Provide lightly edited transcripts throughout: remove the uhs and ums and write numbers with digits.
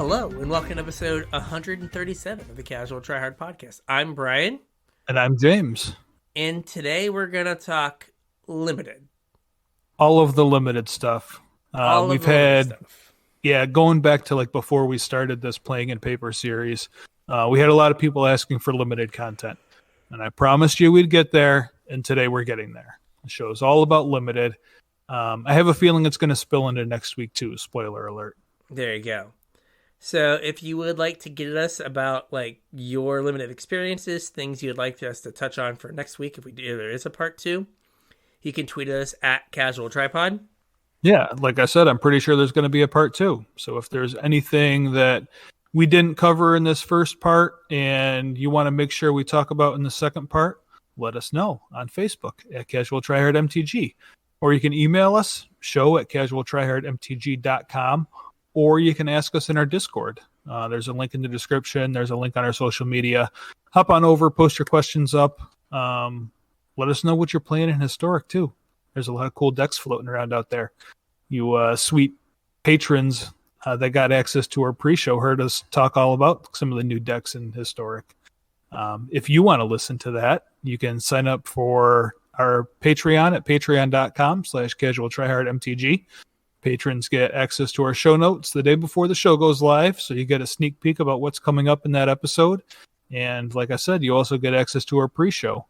Hello, and welcome to episode 137 of the Casual Try Hard podcast. I'm Brian. And I'm James. And today we're going to talk limited. All of the limited stuff. We've had stuff. Yeah, going back to like before we started this Playing in Paper series, we had a lot of people asking for limited content. And I promised you we'd get there, and today we're getting there. The show is all about limited. I have a feeling it's going to spill into next week too, spoiler alert. There you go. So if you would like to get us about like your limited experiences, things you'd like us to touch on for next week, if there is a part 2, you can tweet us at CasualTryPod. Yeah, like I said, I'm pretty sure there's going to be a part 2. So if there's anything that we didn't cover in this first part and you want to make sure we talk about in the second part, let us know on Facebook at CasualTryHardMTG. Or you can email us, show@CasualTryHardMTG.com. Or you can ask us in our Discord. There's a link in the description. There's a link on our social media. Hop on over, post your questions up. Let us know what you're playing in Historic, too. There's a lot of cool decks floating around out there. You sweet patrons that got access to our pre-show heard us talk all about some of the new decks in Historic. If you want to listen to that, you can sign up for our Patreon at patreon.com/CasualTryHardMTG. Patrons get access to our show notes the day before the show goes live, so you get a sneak peek about what's coming up in that episode. And like I said, you also get access to our pre-show.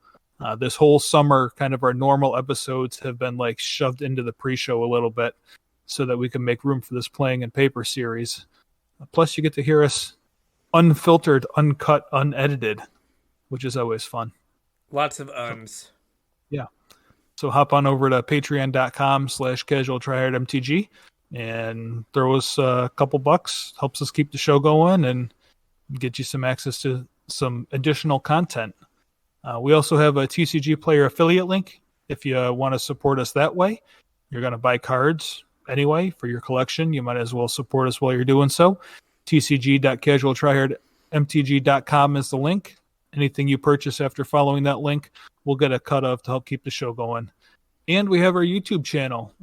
This whole summer, kind of our normal episodes have been like shoved into the pre-show a little bit so that we can make room for this Playing in Paper series. Plus, you get to hear us unfiltered, uncut, unedited, which is always fun. Lots of uns. Yeah. So hop on over to patreon.com/CasualTryHardMTG and throw us a couple bucks. Helps us keep the show going and get you some access to some additional content. We also have a TCG Player affiliate link. If you want to support us that way, you're going to buy cards anyway for your collection. You might as well support us while you're doing so. tcg.casualtryhardmtg.com is the link. Anything you purchase after following that link, we'll get a cut of to help keep the show going. And we have our YouTube channel,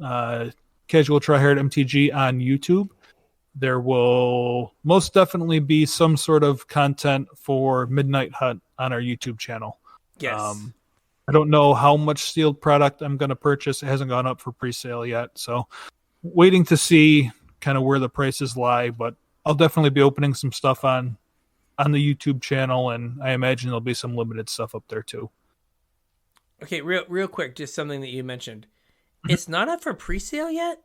Casual Try Hard MTG on YouTube. There will most definitely be some sort of content for Midnight Hunt on our YouTube channel. Yes. I don't know how much sealed product I'm going to purchase. It hasn't gone up for pre-sale yet. So waiting to see kind of where the prices lie. But I'll definitely be opening some stuff on the YouTube channel, and I imagine there'll be some limited stuff up there too. Okay, real quick, just something that you mentioned. It's not up for pre-sale yet?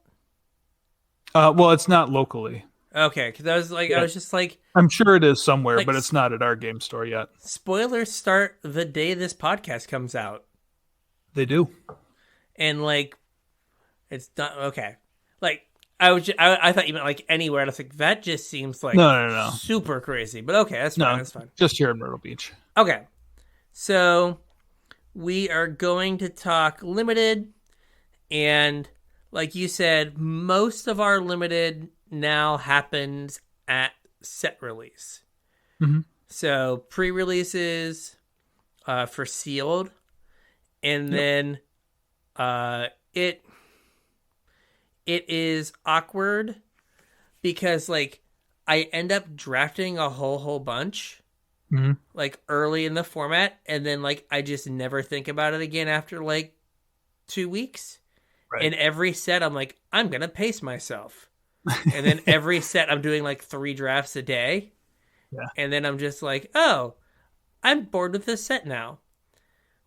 Well, it's not locally. Okay, because I was just like... I'm sure it is somewhere, like, but it's not at our game store yet. Spoilers start the day this podcast comes out. They do. And, like, it's not... Okay. Like, I thought you meant, like, anywhere. And I was like, that just seems, like, no. super crazy. But okay, that's fine. That's fine. Just here in Myrtle Beach. Okay. So, we are going to talk limited. And, like you said, most of our limited now happens at set release. Mm-hmm. So, pre-releases for sealed. And then it is awkward because, like, I end up drafting a whole bunch, like, early in the format, and then, like, I just never think about it again after, like, 2 weeks. Right. And every set, I'm like, I'm going to pace myself. And then every set, I'm doing, like, 3 drafts a day. Yeah. And then I'm just like, oh, I'm bored with this set now.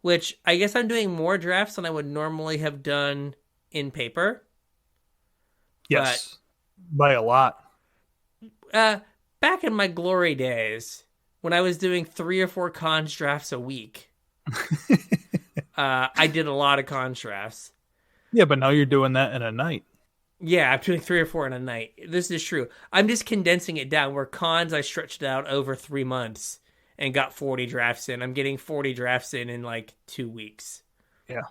Which, I guess I'm doing more drafts than I would normally have done in paper. Yes, by a lot. Back in my glory days, when I was doing 3 or 4 cons drafts a week, I did a lot of cons drafts. Yeah, but now you're doing that in a night. Yeah, I'm doing 3 or 4 in a night. This is true. I'm just condensing it down. Where cons, I stretched it out over 3 months and got 40 drafts in. I'm getting 40 drafts in like 2 weeks. Yeah.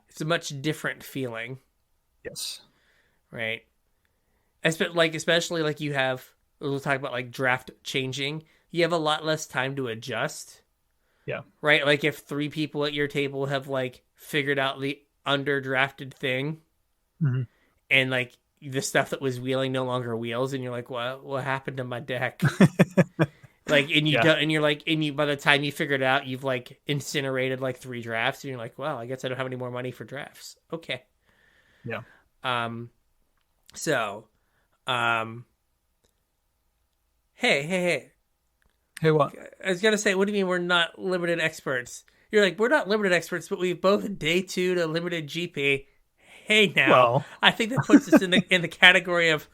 It's a much different feeling. Yes. Right. Especially like you have, we'll talk about like draft changing. You have a lot less time to adjust. Yeah. Right. Like if 3 people at your table have like figured out the underdrafted thing, and like the stuff that was wheeling no longer wheels, and you're like, what happened to my deck? Like, and you don't, and you're like, and you, by the time you figure it out, you've like incinerated like 3 drafts, and you're like, well, I guess I don't have any more money for drafts. Okay. Yeah. So, hey. Hey, what? I was gonna say, what do you mean we're not limited experts? You're like, we're not limited experts, but we both day 2 to limited GP. Hey, now, Well, I think that puts us in the category of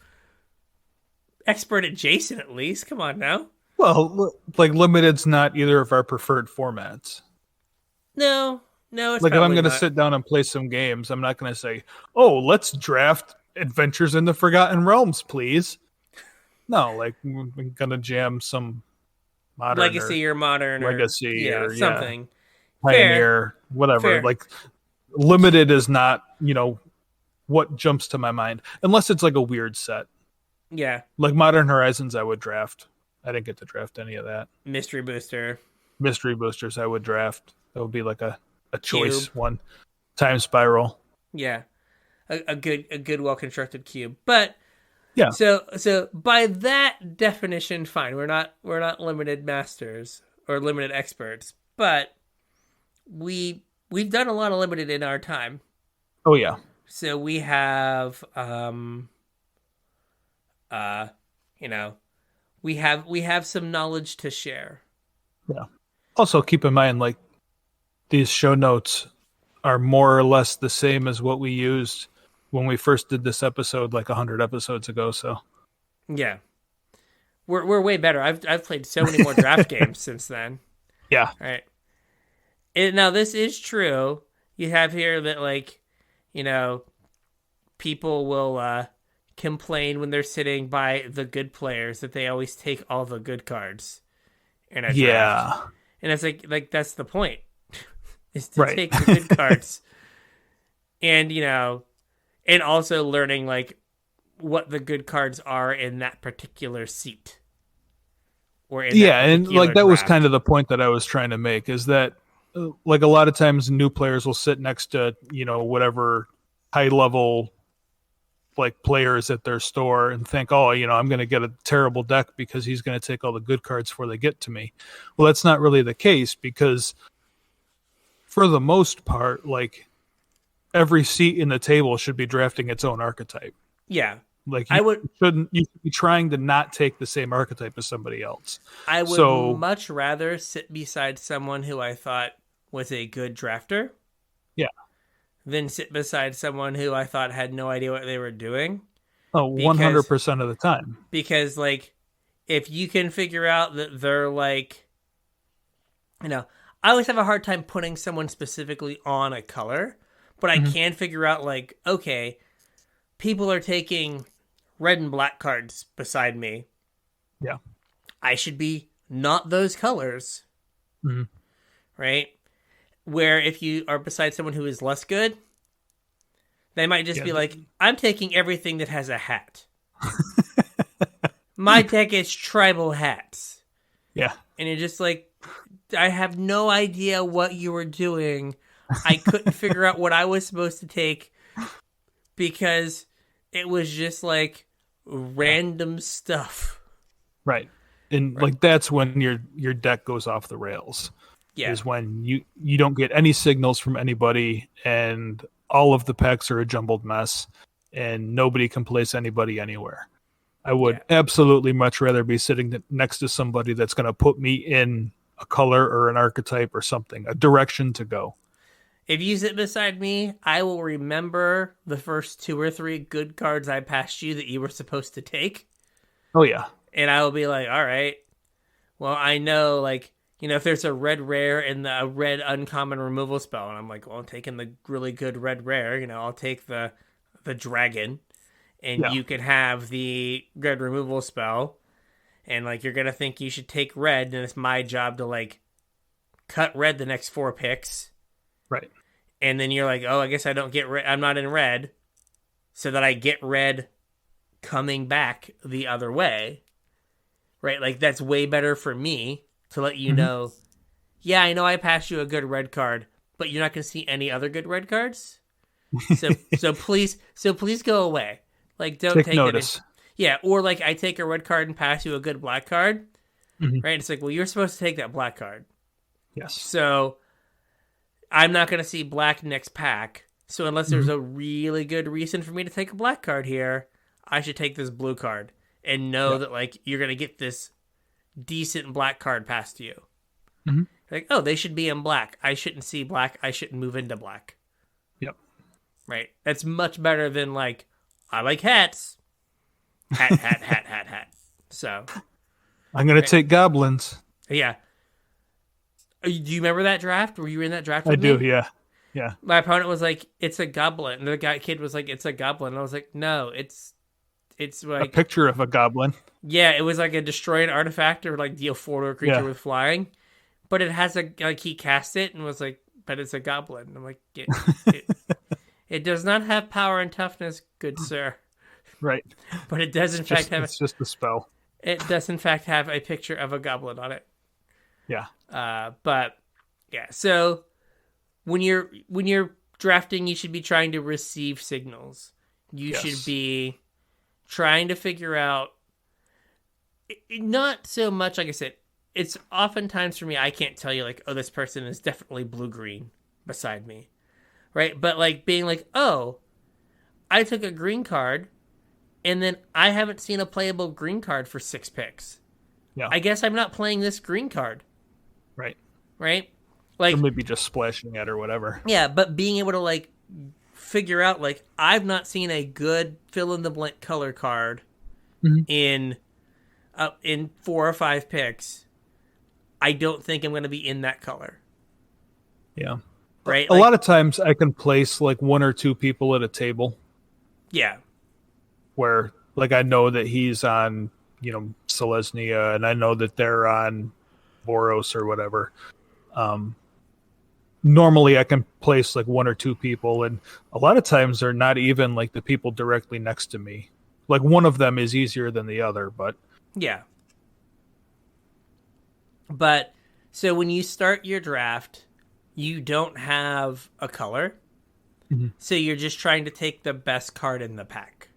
expert adjacent, at least. Come on now. well, like limited's not either of our preferred formats. No, it's like if I'm going to not. sit down and play some games, I'm not going to say, "Oh, let's draft Adventures in the Forgotten Realms, please." No, like we're going to jam some modern Legacy or modern Legacy or Yeah, something. Pioneer, whatever. Fair. Like limited is not, what jumps to my mind unless it's like a weird set. Yeah. Like Modern Horizons I would draft. I didn't get to draft any of that. Mystery Boosters I would draft. That would be like a choice Cube. one. Time Spiral. Yeah. A good well constructed cube. But yeah. So by that definition, fine. We're not limited masters or limited experts, but we've done a lot of limited in our time. Oh yeah. So we have we have some knowledge to share. Yeah. Also keep in mind, like, these show notes are more or less the same as what we used when we first did this episode like 100 episodes ago, so yeah. We're way better. I've played so many more draft games since then. Yeah. All right. Now this is true. You have here that, like, people will complain when they're sitting by the good players that they always take all the good cards in a draft. And it's like that's the point. Is to take the good cards. And and also learning like what the good cards are in that particular seat. Or in and like that was kind of the point that I was trying to make, is that like a lot of times new players will sit next to, whatever high level like players at their store and think, oh, I'm going to get a terrible deck because he's going to take all the good cards before they get to me. Well, that's not really the case, because for the most part, like, every seat in the table should be drafting its own archetype. Yeah. Like you should be trying to not take the same archetype as somebody else. I would much rather sit beside someone who I thought was a good drafter. Yeah. Than sit beside someone who I thought had no idea what they were doing. Oh, 100% of the time. Because, like, if you can figure out that they're like, I always have a hard time putting someone specifically on a color, but I can figure out, like, okay, people are taking red and black cards beside me. Yeah. I should be not those colors. Mm-hmm. Right? Where if you are beside someone who is less good, they might just be like, I'm taking everything that has a hat. My deck is tribal hats. Yeah. And you're just like, I have no idea what you were doing. I couldn't figure out what I was supposed to take because it was just like random stuff. Right. And like that's when your deck goes off the rails. Yeah. Is when you don't get any signals from anybody and all of the packs are a jumbled mess and nobody can place anybody anywhere. I would absolutely much rather be sitting next to somebody that's going to put me in a color or an archetype or something, a direction to go. If you sit beside me, I will remember the first 2 or 3 good cards I passed you that you were supposed to take. Oh, yeah. And I will be like, all right, well, I know, like, if there's a red rare and a red uncommon removal spell, and I'm like, well, I'm taking the really good red rare, I'll take the dragon, and you can have the red removal spell, and, like, you're going to think you should take red, and it's my job to, like, cut red the next 4 picks. Right. And then you're like, oh, I guess I don't get red, I'm not in red, so that I get red coming back the other way. Right? Like, that's way better for me. To let you know, yeah, I know I passed you a good red card, but you're not going to see any other good red cards. So please go away. Like, don't take take notice. it. Yeah, or like I take a red card and pass you a good black card, Mm-hmm. right? It's like, well, you're supposed to take that black card. Yes. So I'm not going to see black next pack. So unless there's a really good reason for me to take a black card here, I should take this blue card and know that like you're going to get this decent black card passed to you. Mm-hmm. Like, oh, they should be in black. I shouldn't see black. I shouldn't move into black. Yep. Right. That's much better than like, I like hats. Hat. So I'm going to take goblins. yeah. Do you remember that draft? Were you in that draft? I With do. me? Yeah. Yeah. My opponent was like, "It's a goblin." And the kid was like, "It's a goblin." And I was like, "No, it's like a picture of a goblin." Yeah, it was like a destroy an artifact or like deal 4 to a creature with flying, but it has a like he cast it and was like, "But it's a goblin." I'm like, it does not have power and toughness, good sir. Right. But it does in fact have. It's just a spell. It does in fact have a picture of a goblin on it. Yeah. But yeah, so when you're drafting, you should be trying to receive signals. You should be trying to figure out, not so much, like I said, it's oftentimes for me, I can't tell you like, oh, this person is definitely blue-green beside me, right? But like being like, oh, I took a green card and then I haven't seen a playable green card for 6 picks. Yeah. I guess I'm not playing this green card. Right. Right? Like, or maybe just splashing it or whatever. Yeah, but being able to like figure out like I've not seen a good fill in the blank color card in 4 or 5 picks. I don't think I'm going to be in that color. Yeah. Right? A lot of times I can place like 1 or 2 people at a table. Yeah. Where like I know that he's on, Selesnya and I know that they're on Boros or whatever. Normally I can place like 1 or 2 people, and a lot of times they're not even like the people directly next to me. Like one of them is easier than the other, but yeah. But so when you start your draft, you don't have a color. So you're just trying to take the best card in the pack.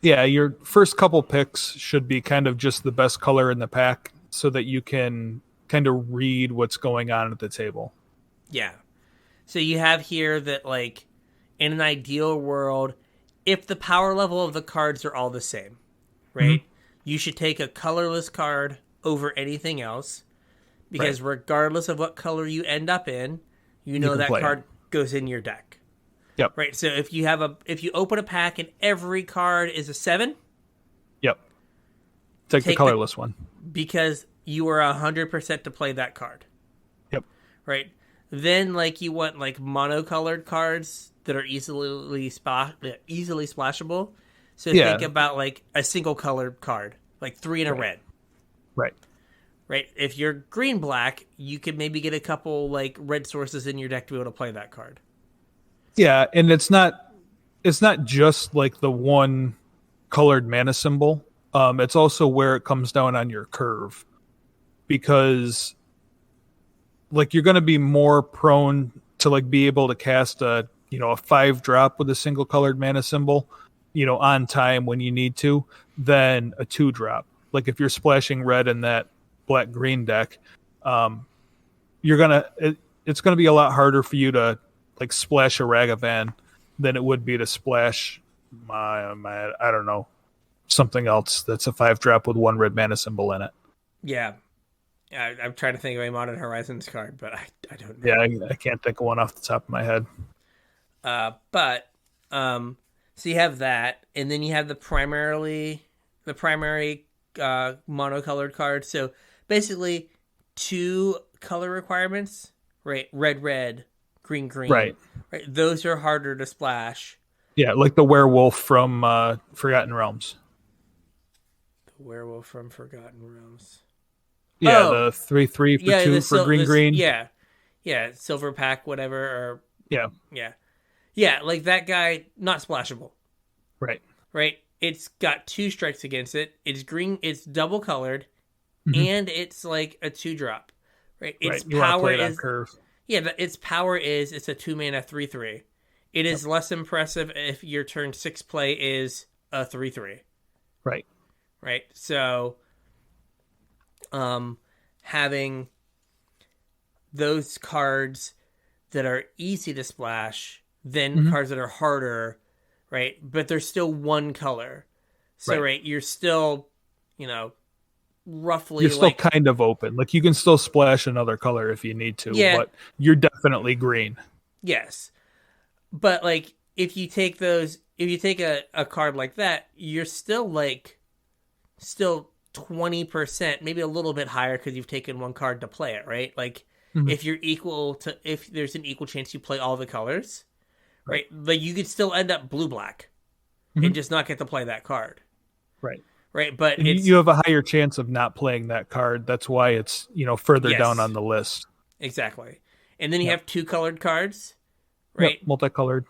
Yeah, your first couple picks should be kind of just the best color in the pack so that you can kind of read what's going on at the table. Yeah. So you have here that, like, in an ideal world, if the power level of the cards are all the same, right, you should take a colorless card over anything else, because regardless of what color you end up in, you know that card goes in your deck. Yep. Right. So if you open a pack and every card is a 7. Yep. Take the colorless one. Because you are 100% to play that card. Yep. Right. Then like you want like monocolored cards that are easily splashable. So think about like a single colored card, like 3 in a red. Right. Right. If you're green black, you could maybe get a couple like red sources in your deck to be able to play that card. Yeah, and it's not just like the one colored mana symbol. It's also where it comes down on your curve, because like you're going to be more prone to like be able to cast a 5-drop with a single colored mana symbol, on time when you need to, than a 2-drop. Like if you're splashing red in that black green deck, it's gonna be a lot harder for you to like splash a Ragavan than it would be to splash my I don't know, something else that's a 5-drop with 1 red mana symbol in it. Yeah. I'm trying to think of a Modern Horizons card, but I don't know. Yeah, I can't think of one off the top of my head. So you have that, and then you have the primary monocolored card. So basically 2 color requirements, right? Red, green. Right. Those are harder to splash. Yeah, like the werewolf from Forgotten Realms. The werewolf from Forgotten Realms. Yeah, the 3/3 for 2 for green. Yeah, silver pack, whatever. Or yeah. Like that guy, not splashable. Right. It's got 2 strikes against it. It's green. It's double colored, and it's like a 2-drop. Right. Its power is curve. Yeah, but its power is it's a 2-mana 3/3. It is less impressive if your turn 6 play is a 3/3. Right. Right. So having those cards that are easy to splash, then cards that are harder, right? But they're still one color. So right, you're still, roughly you're still kind of open. Like you can still splash another color if you need to, but you're definitely green. Yes. But like if you take a card like that, you're still 20%, maybe a little bit higher because you've taken one card to play it, right? Like if there's an equal chance you play all the colors, right? Like you could still end up blue-black and just not get to play that card. Right. Right. But you have a higher chance of not playing that card. That's why it's, further down on the list. Exactly. And then you have 2 colored cards, right? Yep, multicolored.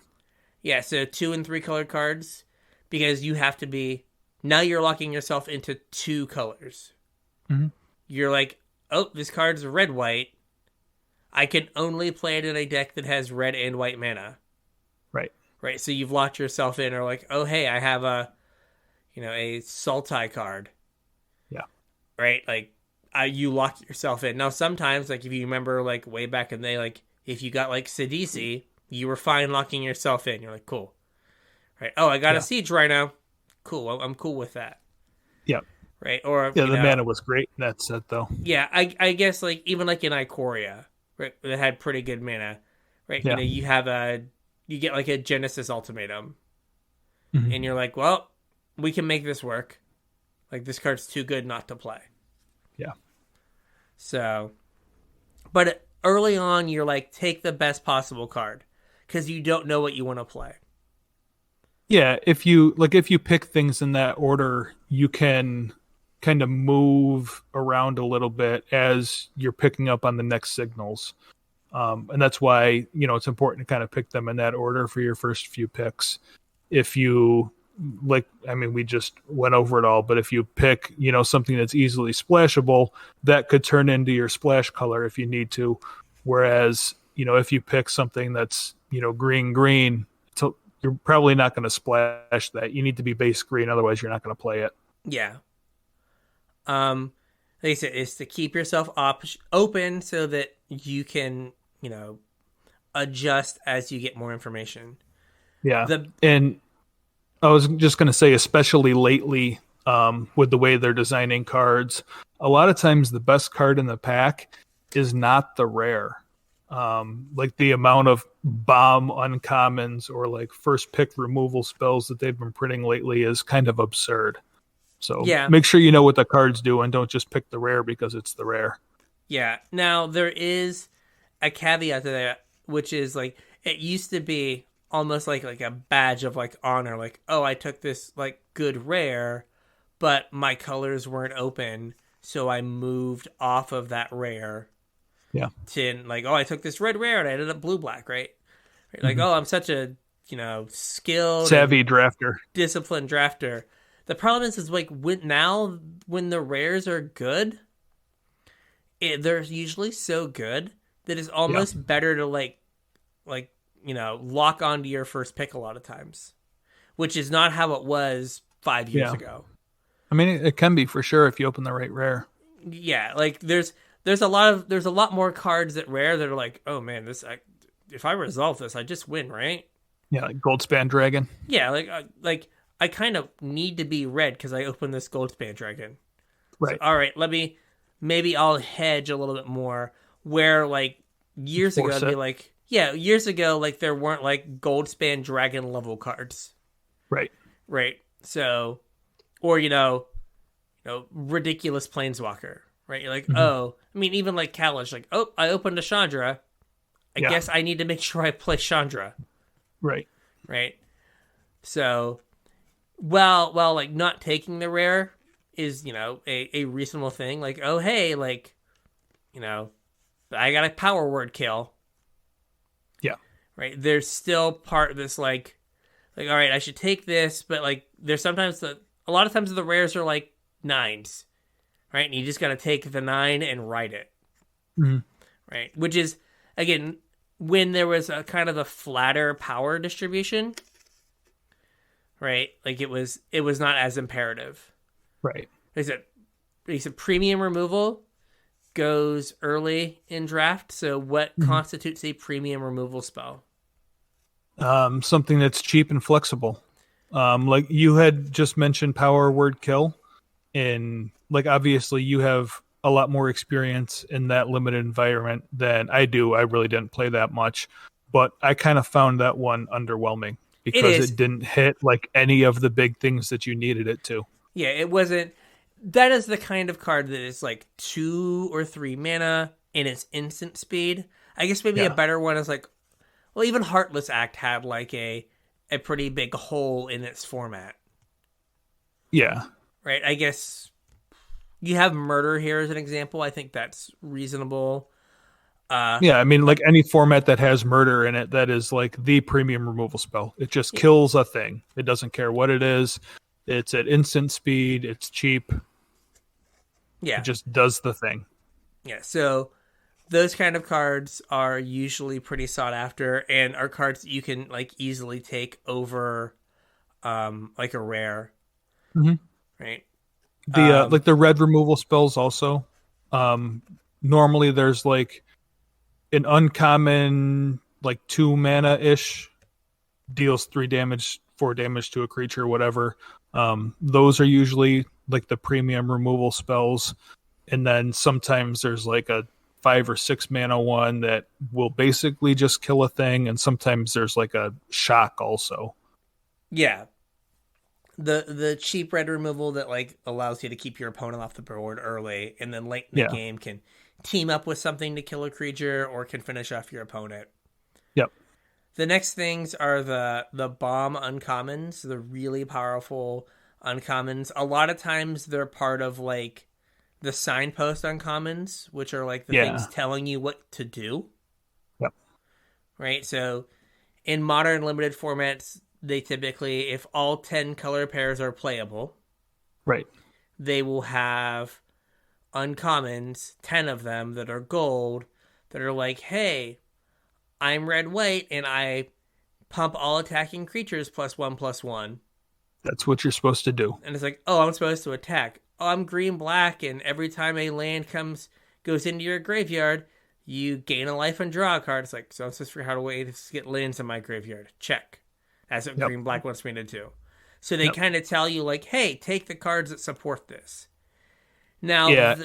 Yeah. So 2 and 3 colored cards, because you have to be, now you're locking yourself into 2 colors. You're like, oh, this card's red-white. I can only play it in a deck that has red and white mana. Right. Right. So you've locked yourself in, or like, oh, hey, I have a Sultai card. Yeah. Right. Like you lock yourself in. Now, sometimes, like if you remember, like way back in the day, like if you got like Sidisi, you were fine locking yourself in. You're like, cool. Right. Oh, I got a Siege Rhino. Cool. I'm cool with that. Yeah. Right. Or the mana was great in that set, though. Yeah. I guess like even like in Ikoria, right, that had pretty good mana. Right. Yeah. You get like a Genesis Ultimatum, and you're like, well, we can make this work. Like, this card's too good not to play. Yeah. So, but early on, you're like, take the best possible card, because you don't know what you want to play. Yeah, if you pick things in that order, you can kind of move around a little bit as you're picking up on the next signals. And that's why, it's important to kind of pick them in that order for your first few picks. If you we just went over it all, but if you pick, something that's easily splashable, that could turn into your splash color if you need to. Whereas, if you pick something that's, green, you're probably not going to splash that. You need to be base green, otherwise you're not going to play it. Yeah. Like I said, is to keep yourself open so that you can, adjust as you get more information. Yeah. And I was just going to say, especially lately, with the way they're designing cards, a lot of times the best card in the pack is not the rare. Like the amount of bomb uncommons or like first pick removal spells that they've been printing lately is kind of absurd. So make sure you know what the cards do and don't just pick the rare because it's the rare. Yeah. Now, there is a caveat to that, which is like, it used to be almost like a badge of like honor. Like, oh, I took this like good rare, but my colors weren't open. So I moved off of that rare. Yeah. To like, oh, I took this red rare and I ended up blue-black, right? Like, oh, I'm such a, skilled, savvy drafter, disciplined drafter. The problem is like when the rares are good, they're usually so good that it's almost better to like lock onto your first pick a lot of times, which is not how it was 5 years ago. I mean, it can be for sure if you open the right rare. Yeah, like there's a lot more cards that rare that are like, oh man, if I resolve this, I just win, right? Yeah, like Goldspan Dragon. Yeah, like I kind of need to be red because I opened this Goldspan Dragon. Right. So, all right, maybe I'll hedge a little bit more. Where like years ago, I'd be like, years ago, like there weren't like Goldspan Dragon level cards. Right. Right. So, or ridiculous Planeswalker. Right. You're like, oh, I mean, even like Kalish, like, oh, I opened a Chandra. I guess I need to make sure I play Chandra. Right. Right. So, well, like not taking the rare is, a reasonable thing. Like, oh, hey, like, I got a power word kill. Yeah. Right. There's still part of this, like, all right, I should take this, but like, there's sometimes a lot of times the rares are like 9s. Right. And you just got to take the 9 and write it. Mm-hmm. Right. Which is, again, when there was a kind of a flatter power distribution, right? Like it was not as imperative. Right. He said premium removal goes early in draft. So what constitutes a premium removal spell? Something that's cheap and flexible. Like you had just mentioned power word kill, and like obviously you have a lot more experience in that limited environment than I do. I really didn't play that much, but I kind of found that one underwhelming because it didn't hit like any of the big things that you needed it to. Yeah, it wasn't. That is the kind of card that is like 2 or 3 mana and it's instant speed. I guess maybe a better one is like, well, even Heartless Act had like a pretty big hole in its format. Yeah. Right? I guess you have Murder here as an example. I think that's reasonable. Yeah, I mean, like any format that has murder in it, that is like the premium removal spell. It just kills a thing. It doesn't care what it is. It's at instant speed. It's cheap. Yeah. It just does the thing. Yeah, so those kind of cards are usually pretty sought after and are cards that you can like easily take over like a rare. Right? The like the red removal spells also. Normally there's like an uncommon like 2 mana ish, deals 3 damage, 4 damage to a creature, whatever. Those are usually like the premium removal spells, and then sometimes there's like a 5 or 6 mana one that will basically just kill a thing, and sometimes there's like a shock also. Yeah. The cheap red removal that like allows you to keep your opponent off the board early, and then late in the game can team up with something to kill a creature or can finish off your opponent. Yep. The next things are the bomb uncommons, the really powerful uncommons. A lot of times they're part of like the signpost uncommons, which are like the things telling you what to do. Yep. Right? So in modern limited formats, they typically, if all 10 color pairs are playable, right, they will have uncommons, 10 of them that are gold, that are like, hey, I'm red-white and I pump all attacking creatures +1/+1. That's what you're supposed to do. And it's like, oh, I'm supposed to attack. Oh, I'm green-black, and every time a land goes into your graveyard, you gain a life and draw a card. It's like, so I'm supposed to figure out a way to get lands in my graveyard. Check. That's what green-black wants me to do. So they kind of tell you, like, hey, take the cards that support this. Now,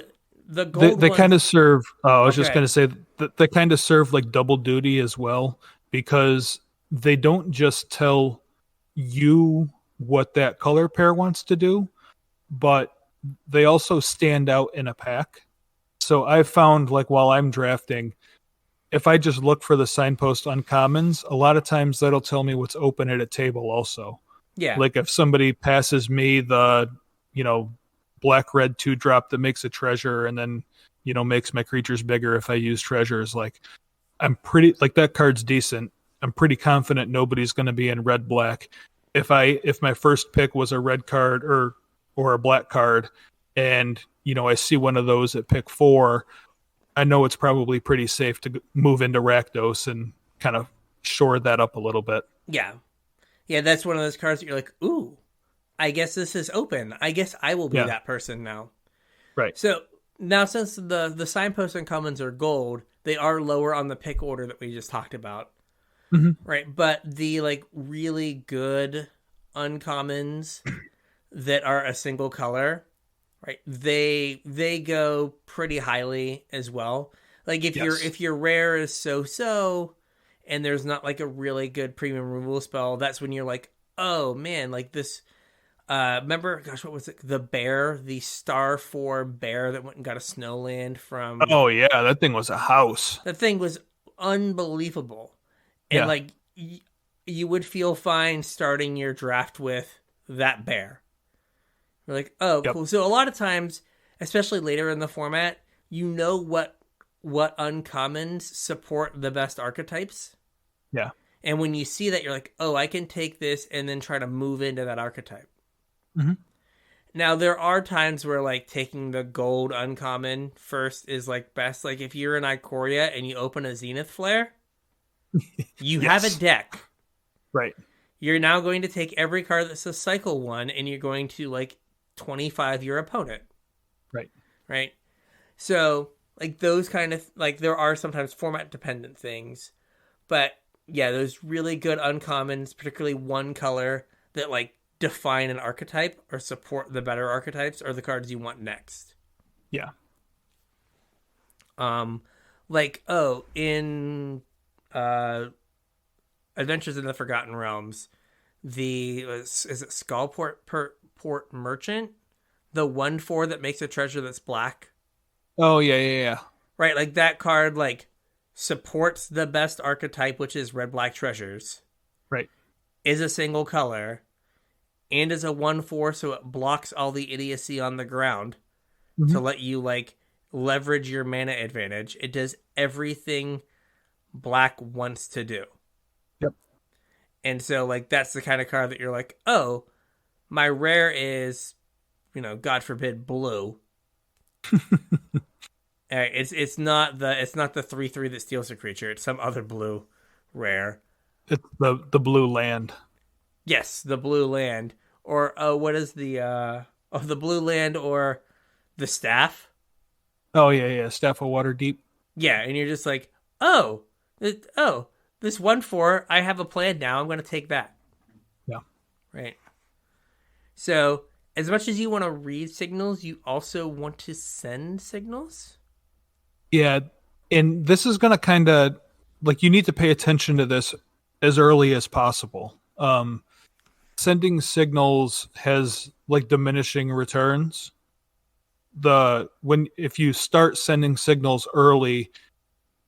the gold they kind of serve, I was just going to say, that they kind of serve like double duty as well, because they don't just tell you what that color pair wants to do, but they also stand out in a pack. So I've found, like, while I'm drafting, if I just look for the signpost uncommons, a lot of times that'll tell me what's open at a table also. Yeah. Like if somebody passes me the, black red 2-drop that makes a treasure and then, makes my creatures bigger if I use treasures, like I'm pretty, like, that card's decent. I'm pretty confident nobody's going to be in red black. If my first pick was a red card or a black card, and I see one of those at pick 4, I know it's probably pretty safe to move into Rakdos and kind of shore that up a little bit. Yeah. Yeah, that's one of those cards that you're like, ooh, I guess this is open. I guess I will be that person now. Right. So now, since the signpost uncommons are gold, they are lower on the pick order that we just talked about. Right. But the like really good uncommons that are a single color, right? They go pretty highly as well. Like if your rare is so and there's not like a really good premium removal spell, that's when you're like, oh man, like this. Remember, gosh, what was it? The bear, the star 4 bear that went and got a snowland from. Oh yeah, that thing was a house. That thing was unbelievable, and like you would feel fine starting your draft with that bear. You're like, oh, cool. So a lot of times, especially later in the format, what uncommons support the best archetypes. Yeah. And when you see that, you're like, oh, I can take this and then try to move into that archetype. Now, there are times where, like, taking the gold uncommon first is, like, best. Like, if you're in Ikoria and you open a Zenith Flare, you have a deck. Right. you're now going to take every card that says cycle 1 and you're going to like 25 your opponent. Right. Right. So like those kind of like there are sometimes format dependent things, but yeah, those really good uncommons, particularly one color that like define an archetype or support the better archetypes, are the cards you want next. Yeah. Like in Adventures in the Forgotten Realms, is it Skullport Port Merchant, the 1/4 that makes a treasure that's black. Oh yeah. Right, like that card like supports the best archetype, which is red black treasures. Right. Is a single color, and is a 1/4, so it blocks all the idiocy on the ground to let you like leverage your mana advantage. It does everything black wants to do. Yep. And so like that's the kind of card that you're like, oh, my rare is, God forbid, blue. It's not the 3/3 that steals a creature. It's some other blue rare. It's the blue land. Yes, the blue land. Or what is the blue land or the staff? Oh yeah. Staff of Waterdeep. Yeah, and you're just like, this 1/4, I have a plan now. I'm going to take that. Yeah. Right. So, as much as you want to read signals, you also want to send signals? Yeah, and this is going to kind of, like, you need to pay attention to this as early as possible. Sending signals has, like, diminishing returns. If you start sending signals early,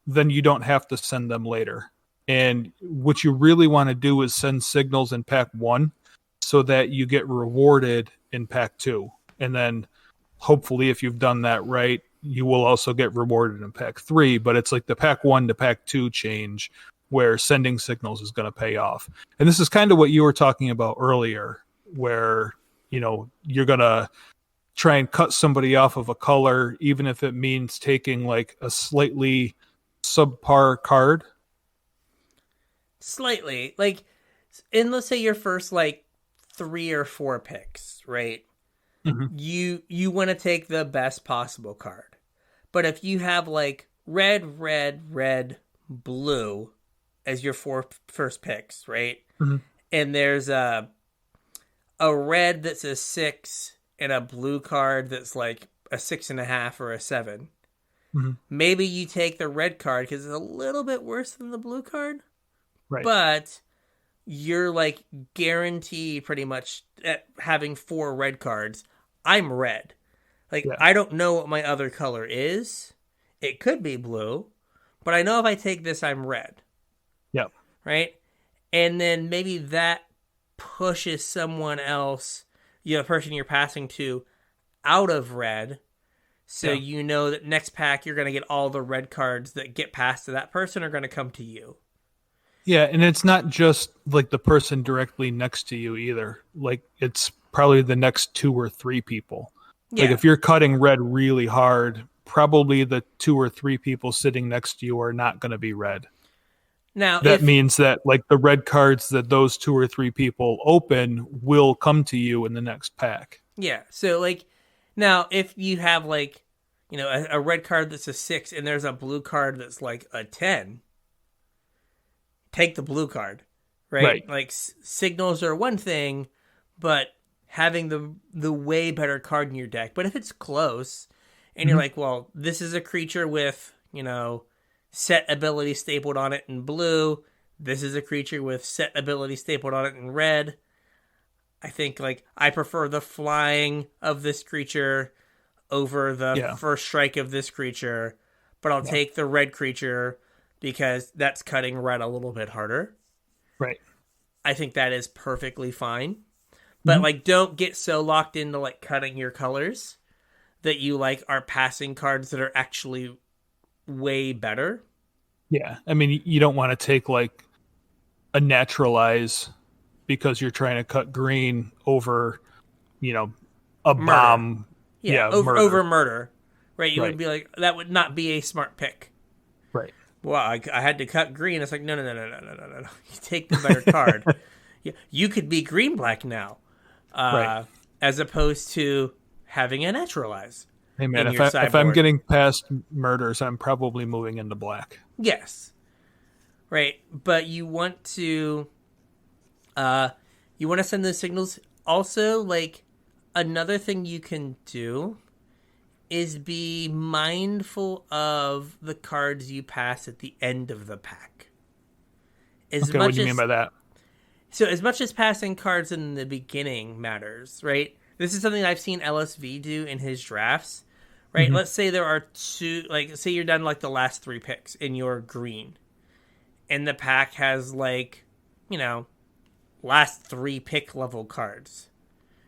then you don't have to send them later. And what you really want to do is send signals in pack 1 so that you get rewarded in pack 2. And then hopefully if you've done that right, you will also get rewarded in pack 3. But it's like the pack 1 to pack 2 change where sending signals is going to pay off. And this is kind of what you were talking about earlier, where, you're going to try and cut somebody off of a color, even if it means taking like a slightly subpar card. Slightly. Like, and let's say your first like 3 or 4 picks, right? Mm-hmm. You want to take the best possible card. But if you have like red, blue as your 4 first picks, right? Mm-hmm. And there's a red that's a 6 and a blue card that's like a 6.5 or a 7. Mm-hmm. Maybe you take the red card because it's a little bit worse than the blue card. Right. But you're like guaranteed pretty much at having 4 red cards. I'm red. Like, yeah. I don't know what my other color is. It could be blue. But I know if I take this, I'm red. Yep. Right? And then maybe that pushes someone else, the person you're passing to, out of red. So you know that next pack you're going to get all the red cards that get passed to that person are going to come to you. Yeah, and it's not just like the person directly next to you either. Like, it's probably the next 2 or 3 people. Yeah. Like, if you're cutting red really hard, probably the 2 or 3 people sitting next to you are not going to be red. Now, that means that like the red cards that those 2 or 3 people open will come to you in the next pack. Yeah. So like, now if you have like, a red card that's a 6 and there's a blue card that's like a 10, take the blue card, right? Like signals are one thing, but having the way better card in your deck. But if it's close and you're like, well, this is a creature with, set ability stapled on it in blue. This is a creature with set ability stapled on it in red. I think like I prefer the flying of this creature over the first strike of this creature, but I'll take the red creature because that's cutting red a little bit harder. Right. I think that is perfectly fine. But like, don't get so locked into like cutting your colors that you like are passing cards that are actually way better. Yeah. I mean, you don't want to take like a naturalize because you're trying to cut green over, a murder. Bomb. Yeah, over murder. Right. You would be like, that would not be a smart pick. Right. Well, I had to cut green. It's like, no. You take the better card. You could be green-black now, Right. as opposed to having a naturalize. Hey man, in if your if I'm sideboard. getting past murders, I'm probably moving into black. Yes. Right. But you want to send those signals. Also, like, another thing you can do is be mindful of the cards you pass at the end of the pack. Okay, what do you mean by that? So as much as passing cards in the beginning matters, right? This is something I've seen LSV do in his drafts, right? Let's say there are two, like, say you're down to, like, the last 3 picks in your green, and the pack has, like, last 3 pick level cards,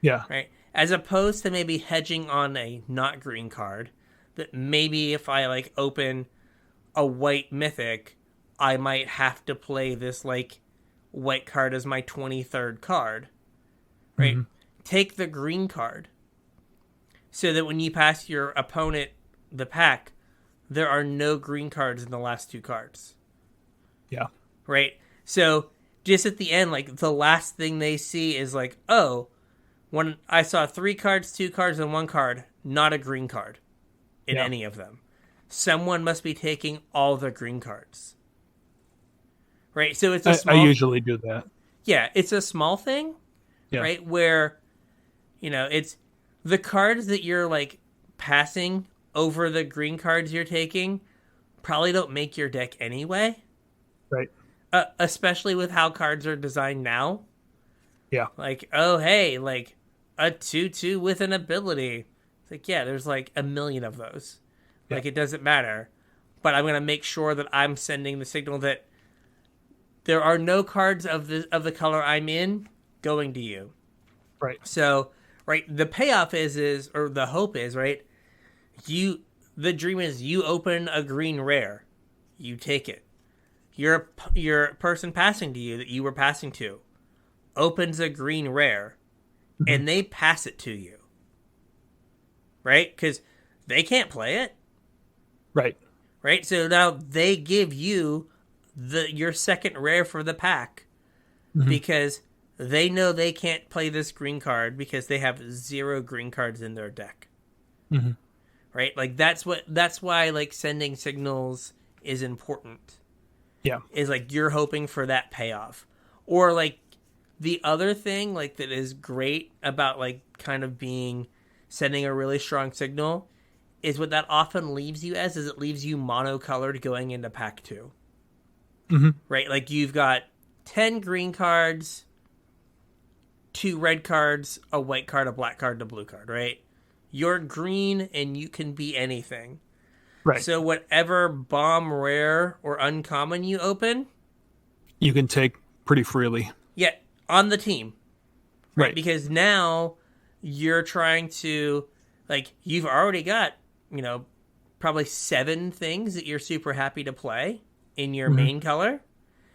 Yeah. right? As opposed to maybe hedging on a not green card, that maybe if I, like, open a white mythic, I might have to play this, like, white card as my 23rd card, right? Take the green card so that when you pass your opponent the pack, there are no green cards in the last 2 cards. Yeah. Right? So just at the end, like, the last thing they see is like, oh, when I saw 3 cards, 2 cards, and 1 card, not a green card in any of them. Someone must be taking all the green cards. Right? So it's a small... I usually do that. Yeah, it's a small thing, right? Where, it's the cards that you're, like, passing over the green cards you're taking probably don't make your deck anyway. Right. Especially with how cards are designed now. Yeah. Like, oh, hey, like, a 2/2 with an ability. It's like, yeah, there's, like, a million of those. Like, it doesn't matter. But I'm going to make sure that I'm sending the signal that there are no cards of the color I'm in going to you. Right. So, right, the payoff is or the hope is, right, the dream is you open a green rare. You take it. Your person passing to you that you were passing to opens a green rare, and they pass it to you. Right? Because they can't play it. Right. Right? So now they give you your second rare for the pack because they know they can't play this green card because they have 0 green cards in their deck. Right? Like, that's why, like, sending signals is important. Yeah. Is, like, you're hoping for that payoff. Or, like, the other thing, like, that is great about, like, kind of sending a really strong signal is what that often leaves you as is it leaves you monocolored going into pack 2. Right? Like, you've got 10 green cards, 2 red cards, a white card, a black card, and a blue card, right? You're green and you can be anything. Right. So whatever bomb, rare, or uncommon you open, you can take pretty freely. Yeah, on the team. Right. Because now you're trying to, like, you've already got, probably 7 things that you're super happy to play in your main color.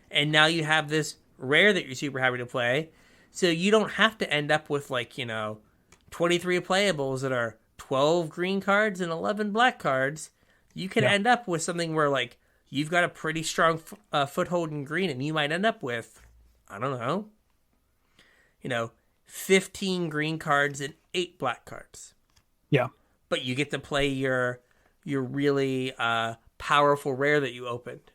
And now you have this rare that you're super happy to play. So you don't have to end up with, like, 23 playables that are 12 green cards and 11 black cards. You can end up with something where, like, you've got a pretty strong foothold in green, and you might end up with, I don't know, 15 green cards and 8 black cards. Yeah. But you get to play your really powerful rare that you opened.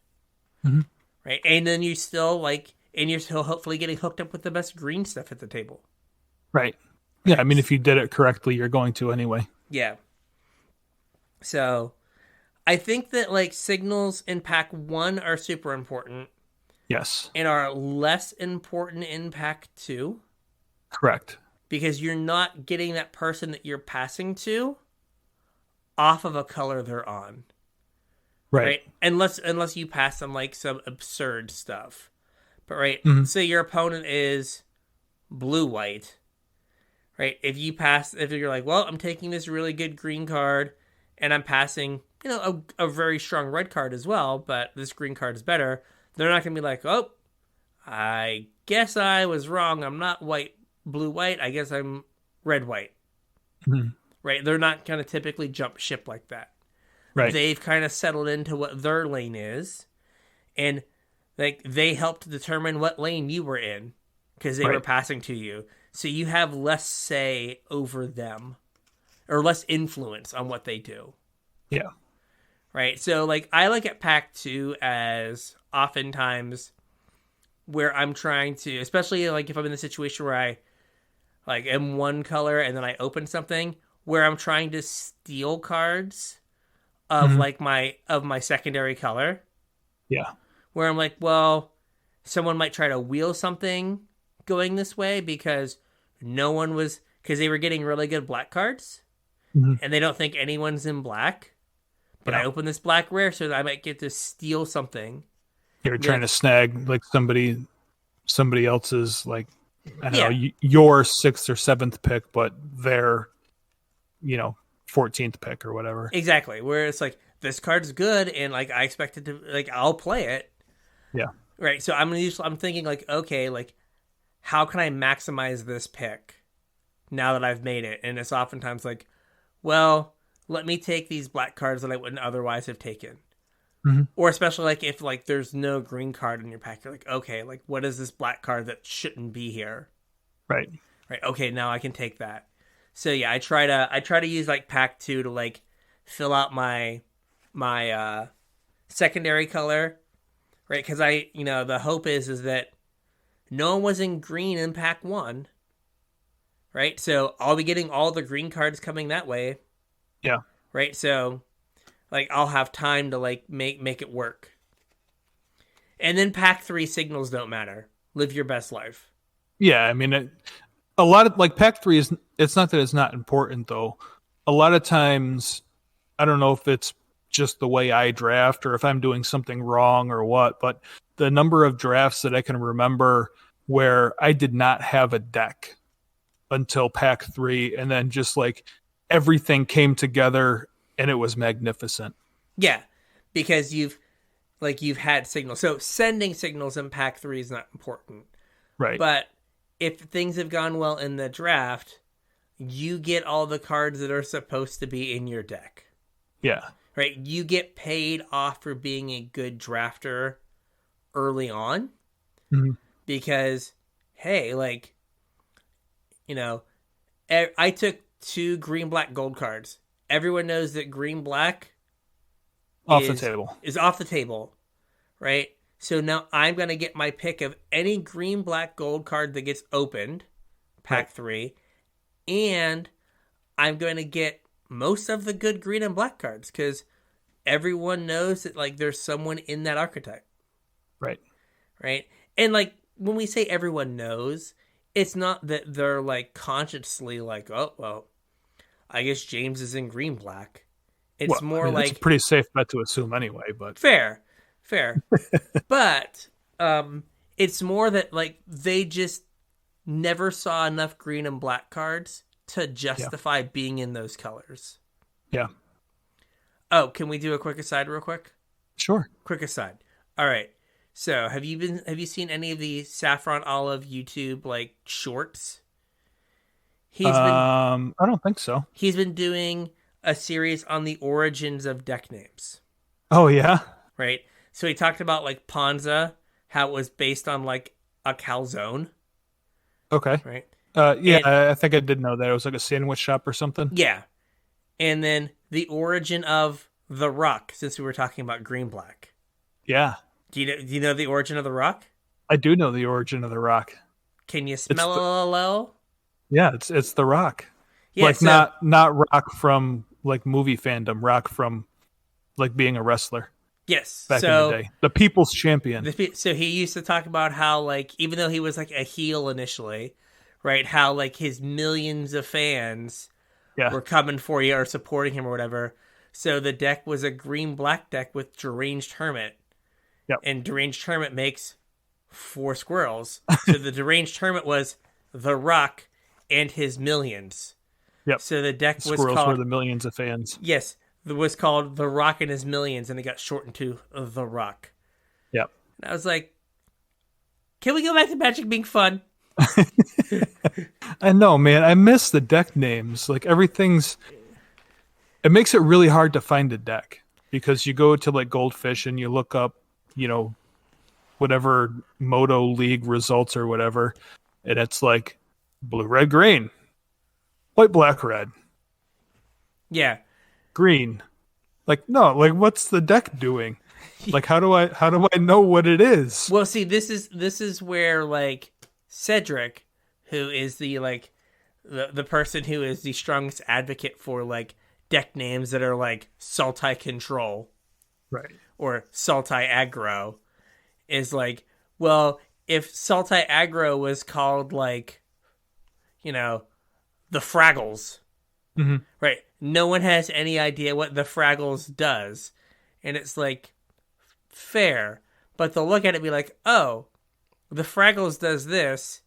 Right? And then you're still hopefully getting hooked up with the best green stuff at the table. Right. Yeah, I mean, if you did it correctly, you're going to anyway. Yeah. So, I think that, like, signals in pack 1 are super important. Yes. And are less important in pack 2. Correct. Because you're not getting that person that you're passing to off of a color they're on. Right? Unless you pass them, like, some absurd stuff. But, right, say your opponent is blue-white. Right? If you're like, well, I'm taking this really good green card, and I'm passing, a very strong red card as well, but this green card is better, they're not going to be like, oh, I guess I was wrong. I'm not blue-white. I guess I'm red-white. Right? They're not going to typically jump ship like that. Right. They've kind of settled into what their lane is, and, like, they helped determine what lane you were in. because they were passing to you. So you have less say over them or less influence on what they do. Yeah. Right. So like I look at pack 2 as oftentimes where I'm trying to, especially like if I'm in the situation where I like am one color and then I open something where I'm trying to steal cards of like my secondary color. Yeah. Where I'm like, well, someone might try to wheel something going this way because because they were getting really good black cards and they don't think anyone's in black. But I open this black rare so that I might get to steal something. You're trying to snag like somebody else's like I don't know your 6th or 7th pick, but their 14th pick or whatever. Exactly. Where it's like this card's good and like I expect it to like I'll play it. Yeah. Right. So I'm thinking like, okay, like how can I maximize this pick now that I've made it? And it's oftentimes like, well, let me take these black cards that I wouldn't otherwise have taken. Or especially like if like there's no green card in your pack, you're like, okay, like what is this black card that shouldn't be here? Right. Okay, now I can take that. So yeah, I try to use like pack 2 to like fill out my secondary color, right? Because the hope is that no one was in green in pack 1, right? So I'll be getting all the green cards coming that way. Yeah. Right. So like I'll have time to like make it work. And then pack 3 signals don't matter. Live your best life. Yeah, I mean, a lot of like pack 3 it's not that it's not important though. A lot of times, I don't know if it's just the way I draft or if I'm doing something wrong or what, but the number of drafts that I can remember where I did not have a deck until pack 3 and then just like everything came together and it was magnificent. Yeah, because you've had signals. So sending signals in pack 3 is not important. Right. But if things have gone well in the draft, you get all the cards that are supposed to be in your deck. Yeah. Right? You get paid off for being a good drafter early on. Because, hey, like, I took 2 green, black, gold cards. Everyone knows that green, black is off the table, right? So now I'm going to get my pick of any green, black, gold card that gets opened, pack 3, and I'm going to get most of the good green and black cards because everyone knows that like there's someone in that archetype. Right. Right. And like when we say everyone knows, it's not that they're like consciously like, oh, well, I guess James is in green black. It's more like it's a pretty safe bet to assume anyway, but fair. But it's more that like they just never saw enough green and black cards to justify being in those colors. Yeah. Oh, can we do a quick aside real quick? Sure. Quick aside. All right. So have you seen any of the Saffron Olive YouTube like shorts? I don't think so. He's been doing a series on the origins of deck names. Oh yeah. Right. So he talked about like Ponza, how it was based on like a calzone. Okay. Right. I think I did know that. It was like a sandwich shop or something. Yeah. And then the origin of the Rock, since we were talking about green black. Yeah. Do you know the origin of the Rock? I do know the origin of the Rock. Can you smell a little? Yeah, it's the Rock. Yeah, like so, not Rock from like movie fandom, Rock from like being a wrestler. Yes. Back in the day. The people's champion. So he used to talk about how like even though he was like a heel initially, right? How like his millions of fans were coming for you or supporting him or whatever. So the deck was a green-black deck with Deranged Hermit. Yep. And Deranged Hermit makes 4 squirrels. So the Deranged Hermit was the Rock and his millions. Yep. So the deck was Squirrels called... were the millions of fans. Yes. It was called The Rock and His Millions, and it got shortened to The Rock. Yep. And I was like, can we go back to Magic being fun? I know, man. I miss the deck names. Like everything's... It makes it really hard to find a deck because you go to like Goldfish and you look up, whatever Moto League results or whatever, and it's like blue, red, green, white, black, red, Yeah. green. Like, no, like what's the deck doing? Like, how do I know what it is? Well, see, this is where like Cedric, who is the like the person who is the strongest advocate for like deck names that are like Sultai Control, Right, or Sultai Aggro, is like, well, if Sultai Aggro was called like, the Fraggles, mm-hmm. right? No one has any idea what the Fraggles does, and it's like fair, but they'll look at it and be like, oh, the Fraggles does this,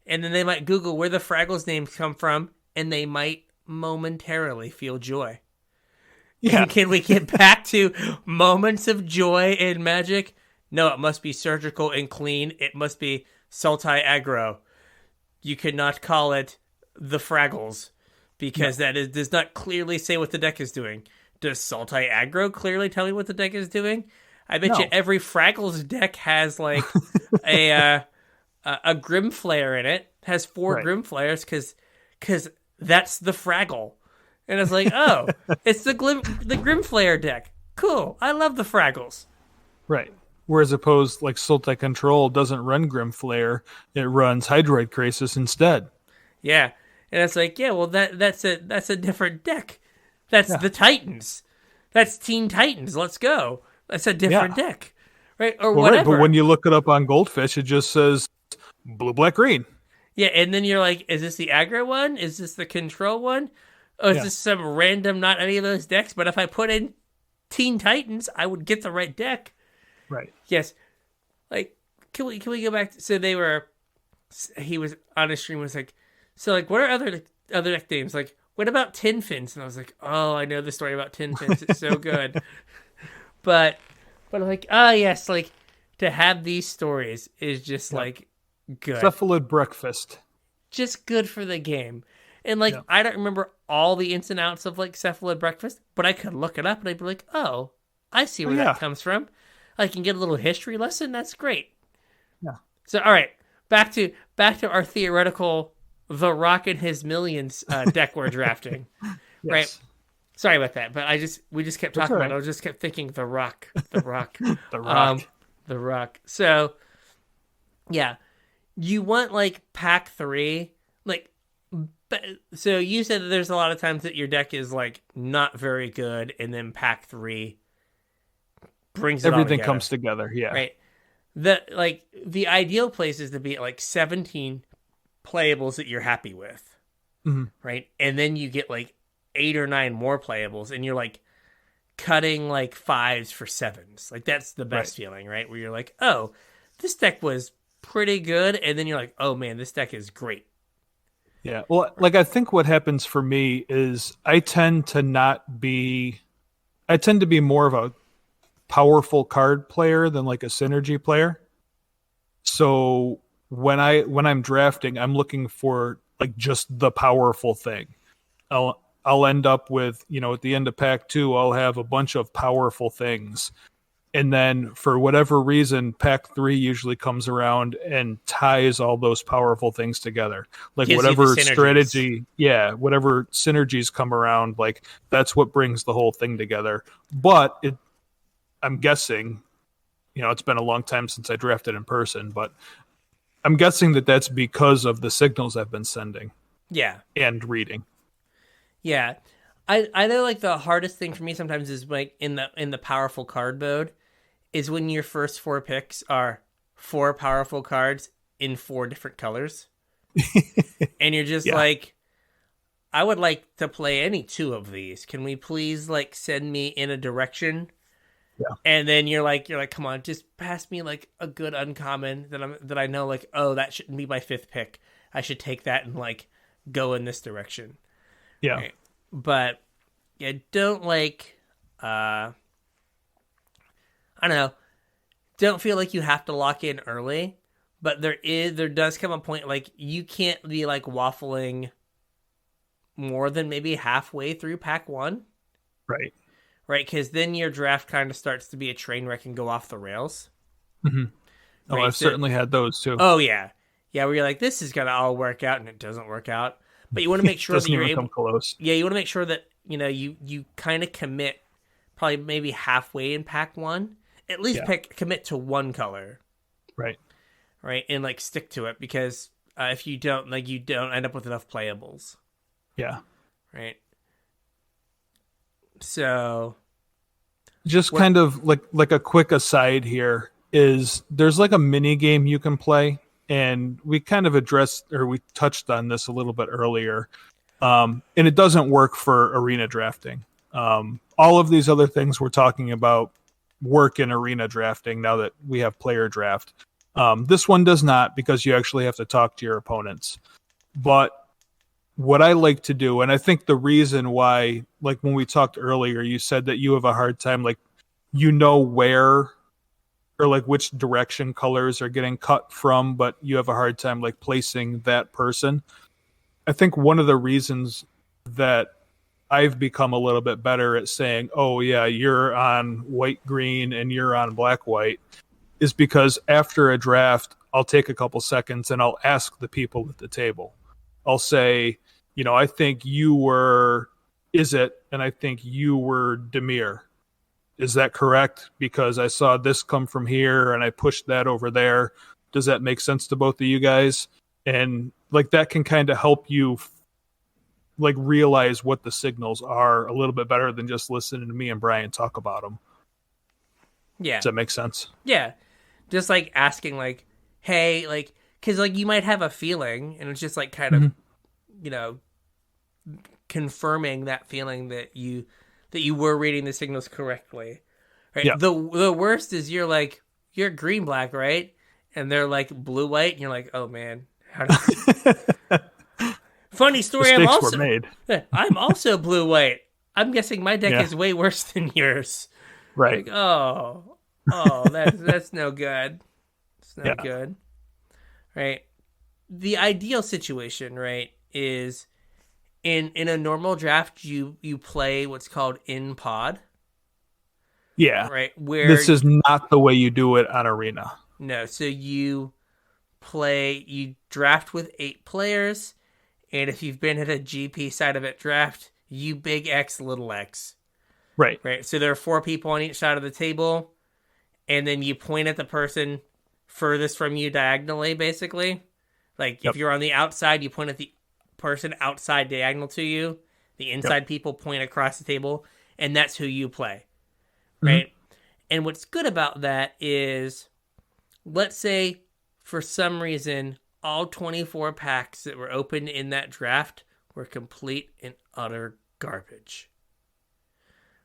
and then they might Google where the Fraggles names come from, and they might momentarily feel joy. Yeah. And can we get back to moments of joy in Magic? No, it must be surgical and clean. It must be Sultai Aggro. You cannot call it the Fraggles, because that does not clearly say what the deck is doing. Does Sultai Aggro clearly tell me what the deck is doing? I bet you every Fraggles deck has like a Grimflare in it. Has 4 Grimflares because that's the Fraggle. And it's like, oh, it's the Grimflare deck. Cool. I love the Fraggles. Right. Whereas opposed, like Sultai Control doesn't run Grimflare, it runs Hydroid Crisis instead. Yeah. And it's like, yeah, well that's a different deck. That's the Titans. That's Teen Titans. Let's go. That's a different deck. Right? Or whatever. Right, but when you look it up on Goldfish, it just says blue, black, green. Yeah, and then you're like, is this the aggro one? Is this the control one? Oh, is this some random, not any of those decks? But if I put in Teen Titans, I would get the right deck. Right. Yes. Like, can we go back? He was on a stream, was like, so like, what are other deck names? Like, what about Tin Fins? And I was like, oh, I know the story about Tin Fins. It's so good. But I'm like, yes, like, to have these stories is just like good. Cephalid breakfast. Just good for the game. And like, I don't remember all the ins and outs of like Cephalid breakfast, but I could look it up and I'd be like, oh, I see where that comes from. I can get a little history lesson. That's great. Yeah. So, all right, back to our theoretical The Rock and His Millions deck we're drafting. Yes. Right. Sorry about that, but we just kept talking about it. I just kept thinking The Rock. The Rock. The Rock. So, yeah, you want like pack 3, like. So you said that there's a lot of times that your deck is like not very good, and then pack 3 brings everything comes together. Yeah. Right. The ideal place is to be at like 17 playables that you're happy with. Mm-hmm. Right. And then you get like 8 or 9 more playables, and you're like cutting like 5s for 7s. Like that's the best feeling, right? Where you're like, oh, this deck was pretty good. And then you're like, oh man, this deck is great. Yeah. Well, like I think what happens for me is I tend to be more of a powerful card player than like a synergy player. So when I'm drafting, I'm looking for like just the powerful thing. I'll end up with, at the end of pack 2, I'll have a bunch of powerful things. And then for whatever reason, pack 3 usually comes around and ties all those powerful things together. Like whatever strategy, whatever synergies come around, like that's what brings the whole thing together. But I'm guessing, it's been a long time since I drafted in person, but I'm guessing that that's because of the signals I've been sending. Yeah. And reading. Yeah. I know like the hardest thing for me sometimes is like in the powerful card mode is when your first 4 picks are 4 powerful cards in 4 different colors. And you're just like, I would like to play any 2 of these. Can we please like send me in a direction? Yeah. And then you're like, come on, just pass me like a good uncommon that I know like, oh, that shouldn't be my 5th pick. I should take that and like go in this direction. Yeah. Right? But yeah, don't like I don't know. Don't feel like you have to lock in early, but there does come a point like you can't be like waffling more than maybe halfway through pack 1. Right. Right, because then your draft kind of starts to be a train wreck and go off the rails. Mm-hmm. Oh, right? I've certainly had those too. Oh, yeah. Yeah, where you're like, this is gonna all work out, and it doesn't work out. But you want to make sure that Doesn't you're even able. come close. Yeah, you want to make sure that you kind of commit, probably maybe halfway in pack one. At least commit to one color, Right. right, and like stick to it, because if you don't, like, you don't end up with enough playables. Yeah. Right. So, just kind of like a quick aside here is there's like a mini game you can play, and we kind of we touched on this a little bit earlier, and it doesn't work for arena drafting. All of these other things we're talking about work in arena drafting now that we have player draft. This one does not, because you actually have to talk to your opponents. But what I like to do, and I think the reason why, like when we talked earlier, you said that you have a hard time, like, where or like which direction colors are getting cut from, but you have a hard time like placing that person. I think one of the reasons that I've become a little bit better at saying, oh yeah, you're on white green and you're on black white, is because after a draft, I'll take a couple seconds and I'll ask the people at the table. I'll say, I think you were Izzet, and I think you were Demir. Is that correct? Because I saw this come from here and I pushed that over there. Does that make sense to both of you guys? And like that can kind of help you like realize what the signals are a little bit better than just listening to me and Brian talk about them. Yeah. Does that make sense? Yeah. Just like asking, like, hey, like, because like you might have a feeling, and it's just like kind of, confirming that feeling that you were reading the signals correctly, right? Yeah. The worst is you're green black, right? And they're like blue white, and you're like, oh man, funny story. Mistakes were made. I'm also blue white. I'm guessing my deck is way worse than yours. Right. Like, oh, that's no good. It's no good. Right. The ideal situation, right, is in a normal draft, you play what's called in pod. Yeah. Right. Where this is not the way you do it on Arena. No. So you draft with 8 players, and if you've been at a GP side of it draft, you big X, little X. Right. Right. So there are 4 people on each side of the table, and then you point at the person furthest from you diagonally, basically. Like if you're on the outside, you point at the person outside diagonal to you. The inside people point across the table, and that's who you play. Right? Mm-hmm. And what's good about that is, let's say for some reason all 24 packs that were opened in that draft were complete and utter garbage.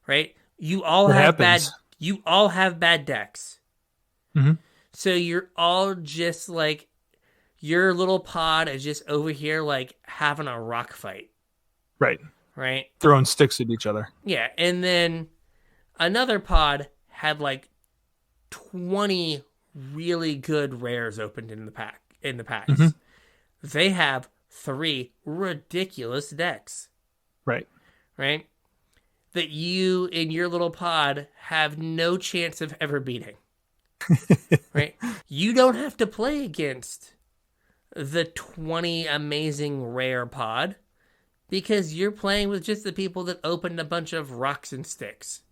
Right? You all have bad decks. Mm-hmm. So you're all just like, your little pod is just over here like having a rock fight. Right. Right? Throwing sticks at each other. Yeah, and then another pod had like 20 really good rares opened in the packs. Mm-hmm. They have 3 ridiculous decks. Right. Right? That you in your little pod have no chance of ever beating. Right? You don't have to play against the 20 amazing rare pod, because you're playing with just the people that opened a bunch of rocks and sticks.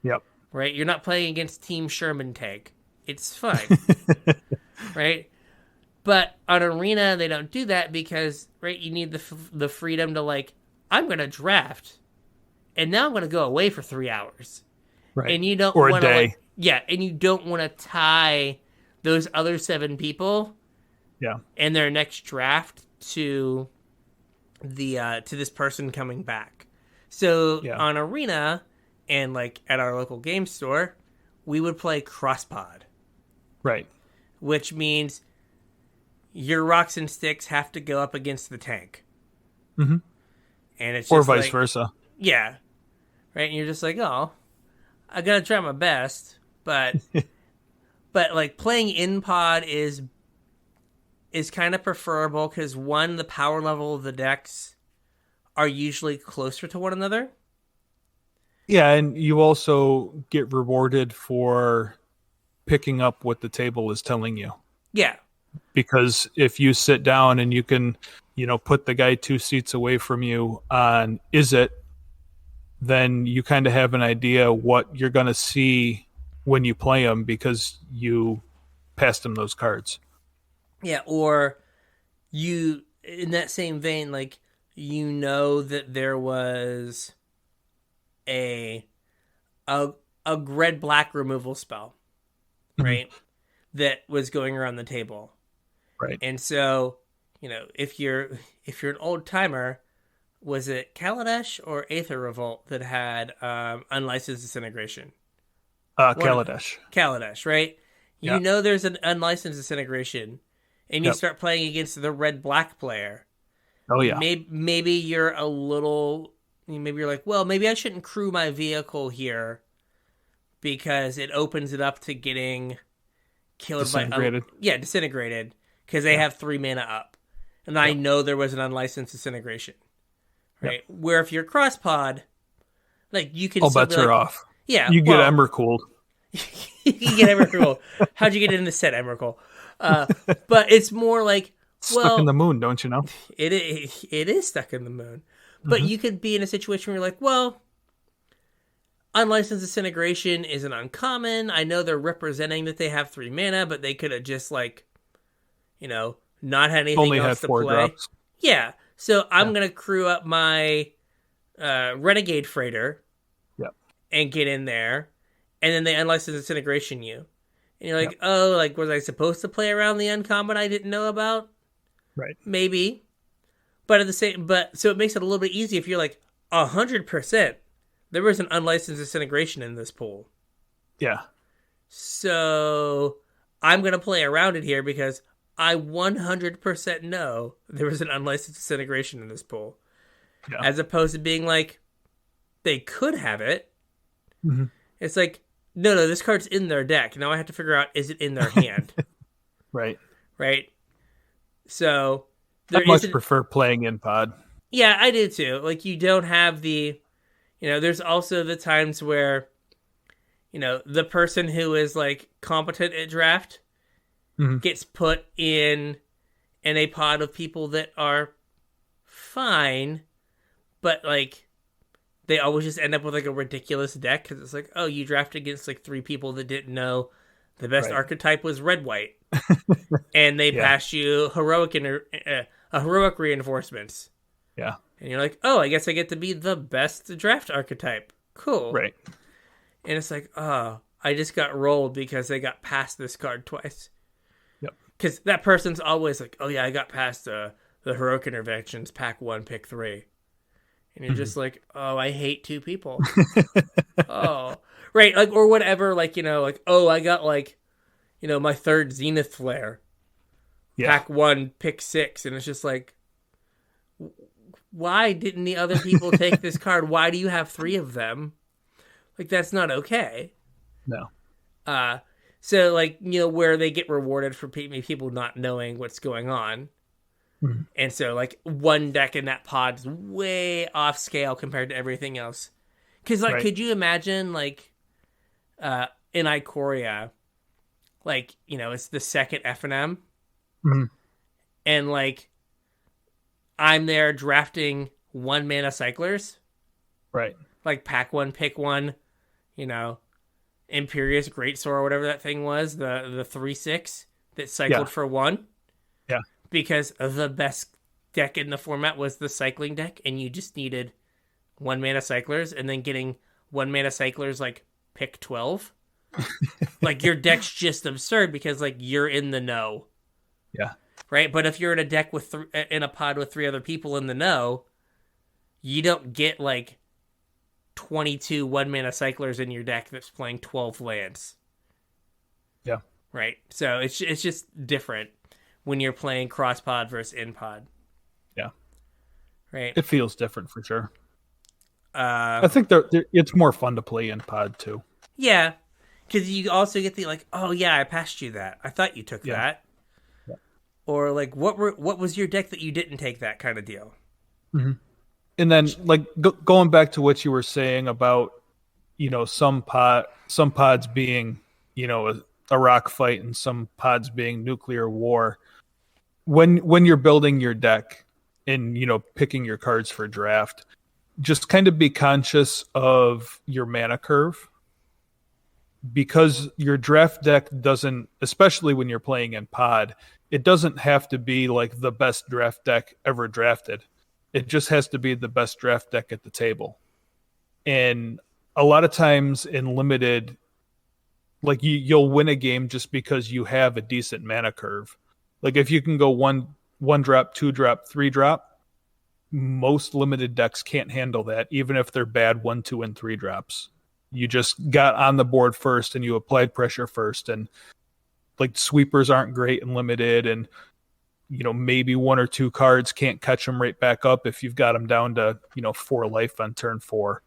Yep. Right? You're not playing against Team Sherman Tank. It's fine. Right? But on Arena, they don't do that because, right, you need the freedom to, like, I'm going to draft, and now I'm going to go away for 3 hours. Right. And you don't or wanna, a day. Like, yeah, and you don't want to tie those other 7 people and their next draft to this person coming back. So on Arena and like at our local game store, we would play cross-pod. Right. Which means your rocks and sticks have to go up against the tank. Mm-hmm. And it's or just vice like, versa. Yeah. Right? And you're just like, oh, I gotta try my best, but but like playing in pod is kind of preferable because, one, the power level of the decks are usually closer to one another. Yeah, and you also get rewarded for picking up what the table is telling you. Yeah. because if you sit down and you can, put the guy 2 seats away from you on Is It, then you kind of have an idea what you're going to see when you play him because you passed him those cards. Yeah, or you, in that same vein, like, that there was a red-black removal spell, right, that was going around the table. Right. And so, if you're an old timer, was it Kaladesh or Aether Revolt that had unlicensed disintegration? Kaladesh, right? Yeah. There's an unlicensed disintegration, and you start playing against the red-black player. Oh yeah. Maybe you're a little. Maybe you're like, well, maybe I shouldn't crew my vehicle here because it opens it up to getting killed disintegrated. Disintegrated, because they have 3 mana up, and I know there was an unlicensed disintegration, right? Where if you're cross-pod, like, you can. All bets are off. Yeah, you get Emrakul. You get Emrakul. How'd you get in the set, Emrakul? But it's more like, stuck in the moon, don't you know? It is stuck in the moon. But you could be in a situation where you're like, well, unlicensed disintegration isn't uncommon. I know they're representing that they have 3 mana, but they could have just, like, not had anything Only else had to 4 play. drops. Yeah. So I'm going to crew up my Renegade Freighter and get in there. And then they unlicensed disintegration you. And you're like, oh, like, was I supposed to play around the uncommon I didn't know about? Right. Maybe. But so it makes it a little bit easy if you're like, 100%, there was an unlicensed disintegration in this pool. Yeah. So I'm going to play around it here because I 100% know there was an unlicensed disintegration in this pool. Yeah. As opposed to being like, they could have it. Mm-hmm. It's like, no, this card's in their deck. Now I have to figure out, is it in their hand? Right. So I much prefer playing in pod. Yeah, I do too. Like, you don't have the, there's also the times where, the person who is, like, competent at draft gets put in a pod of people that are fine, but, like, they always just end up with, like, a ridiculous deck because it's like, oh, you drafted against, like, 3 people that didn't know the best archetype was red-white. And they passed you heroic reinforcements. Yeah. And you're like, oh, I guess I get to be the best draft archetype. Cool. Right. And it's like, oh, I just got rolled because they got past this card twice. Yep. Because that person's always like, oh, yeah, I got past the heroic interventions, pack 1, pick 3. And you're just like, oh, I hate 2 people. Oh. Right, like, or whatever, like, like, oh, I got, like, my 3rd Zenith Flare. Yeah. Pack 1, pick 6. And it's just like, why didn't the other people take this card? Why do you have 3 of them? Like, that's not okay. No. So, like, where they get rewarded for people not knowing what's going on. Mm-hmm. And so, like, one deck in that pod's way off scale compared to everything else. Because, like, could you imagine, like, in Ikoria, like, it's the 2nd FNM, and, like, I'm there drafting 1 mana cyclers. Right. Like, pack 1, pick 1, Imperious Greatsword or whatever that thing was, the 3/6 that cycled for 1. Yeah. Because the best deck in the format was the cycling deck, and you just needed 1 mana cyclers, and then getting 1 mana cyclers, like, pick 12. Like, your deck's just absurd because, like, you're in the know. Yeah. Right? But if you're in a deck with in a pod with 3 other people in the know, you don't get, like, 22 1 mana cyclers in your deck that's playing 12 lands. Yeah. Right? So it's just different when you're playing cross pod versus in pod. Yeah. Right? It feels different for sure. I think it's more fun to play in pod too. Yeah. Because you also get the, like, oh yeah, I passed you that. I thought you took that. Yeah. Or, like, what was your deck that you didn't take that kind of deal? Mm-hmm. And then, like, going back to what you were saying about, some pods being, a rock fight and some pods being nuclear war. When you're building your deck and picking your cards for draft, just kind of be conscious of your mana curve, because your draft deck doesn't, especially when you're playing in pod, it doesn't have to be like the best draft deck ever drafted. It just has to be the best draft deck at the table. And a lot of times in limited, like you'll win a game just because you have a decent mana curve. Like if you can go one drop, 2 drop, 3 drop, most limited decks can't handle that, even if they're bad 1, 2, and 3 drops. You just got on the board first and you applied pressure first, and like sweepers aren't great and limited, and maybe 1 or 2 cards can't catch them right back up if you've got them down to 4 life on turn 4.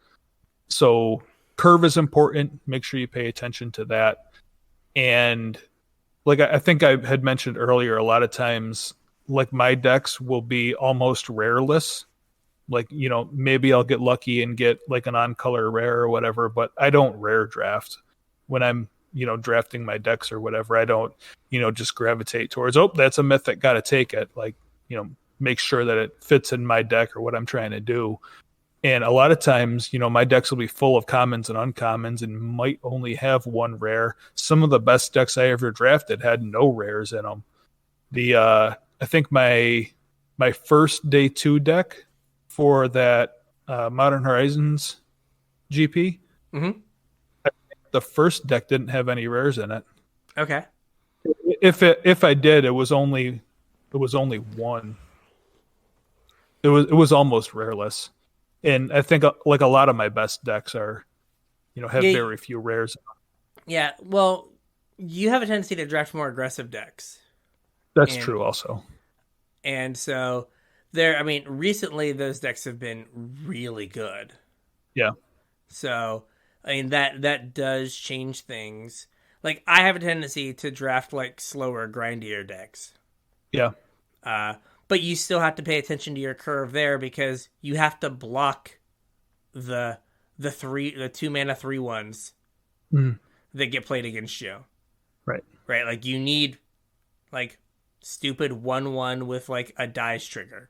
So curve is important. Make sure you pay attention to that. And like I think I had mentioned earlier, a lot of times like my decks will be almost rareless. Like, maybe I'll get lucky and get like an on-color rare or whatever, but I don't rare draft when I'm, drafting my decks or whatever. I don't, just gravitate towards, oh, that's a mythic, got to take it. Like, make sure that it fits in my deck or what I'm trying to do. And a lot of times, my decks will be full of commons and uncommons and might only have 1 rare. Some of the best decks I ever drafted had no rares in them. I think my first day 2 deck for that Modern Horizons GP, the first deck didn't have any rares in it. Okay. If I did, it was only 1. It was almost rareless. And I think like a lot of my best decks are, have very few rares. Yeah, well, you have a tendency to draft more aggressive decks. That's true also. And so recently those decks have been really good. Yeah. So, that does change things. Like, I have a tendency to draft, like, slower, grindier decks. Yeah. But you still have to pay attention to your curve there, because you have to block the 2 mana 3/1s that get played against you. Right. Right? Like, you need, like, stupid 1/1 with, like, a dice trigger.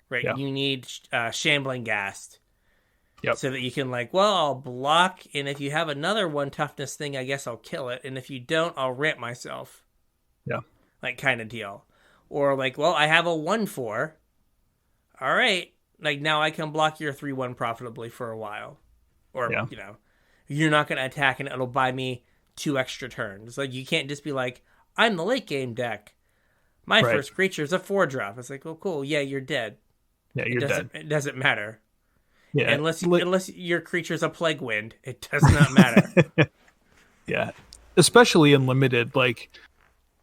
Right? Yeah. You need Shambling Ghast. Yep. So that you can, like, well, I'll block, and if you have another 1 toughness thing, I guess I'll kill it, and if you don't, I'll ramp myself. Yeah. Like, kind of deal. Or, like, well, I have a 1/4. All right. Like, now I can block your 3/1 profitably for a while. Or, you're not going to attack, and it'll buy me 2 extra turns. Like, you can't just be like, I'm the late game deck. My first creature's a 4-drop. It's like, oh, cool. Yeah, you're dead. Yeah, you're dead. It doesn't matter. Yeah. Unless your creature's a Plague Wind, it does not matter. Yeah. Especially in limited, like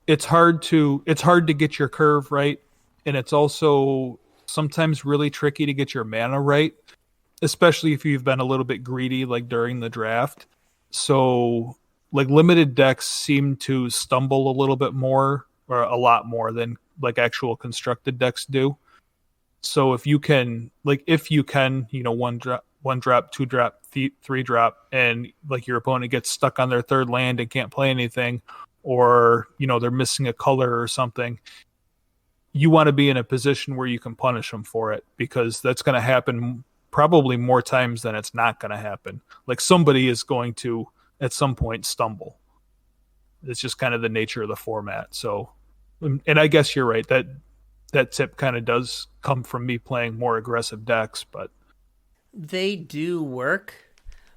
it's hard to get your curve right, and it's also sometimes really tricky to get your mana right, especially if you've been a little bit greedy like during the draft. So like limited decks seem to stumble a little bit more, or a lot more than like actual constructed decks do. So if you can, 1 drop, 2 drop, 3 drop, and like your opponent gets stuck on their 3rd land and can't play anything, or they're missing a color or something, you want to be in a position where you can punish them for it, because that's going to happen probably more times than it's not going to happen. Like somebody is going to at some point stumble. It's just kind of the nature of the format. So, and I guess you're right that tip kind of does come from me playing more aggressive decks, but they do work.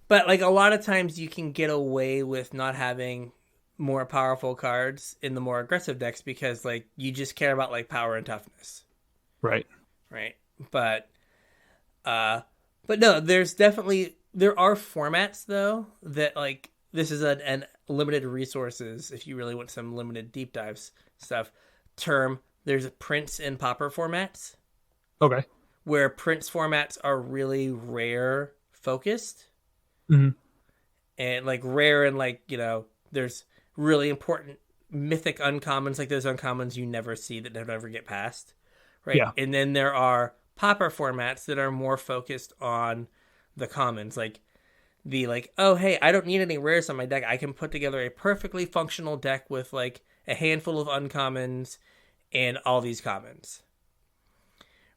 But like a lot of times you can get away with not having more powerful cards in the more aggressive decks, because like you just care about like power and toughness. Right. But no, there are formats though that like, this is an limited resources, if you really want some limited deep dives stuff, there's Prince and Pauper formats. Okay. Where Prince formats are really rare focused. Mm-hmm. And like rare, and like, there's really important mythic uncommons, like those uncommons you never see that don't ever get past. Right. Yeah. And then there are Pauper formats that are more focused on the commons. Like the like, oh hey, I don't need any rares on my deck. I can put together a perfectly functional deck with like a handful of uncommons and all these commons.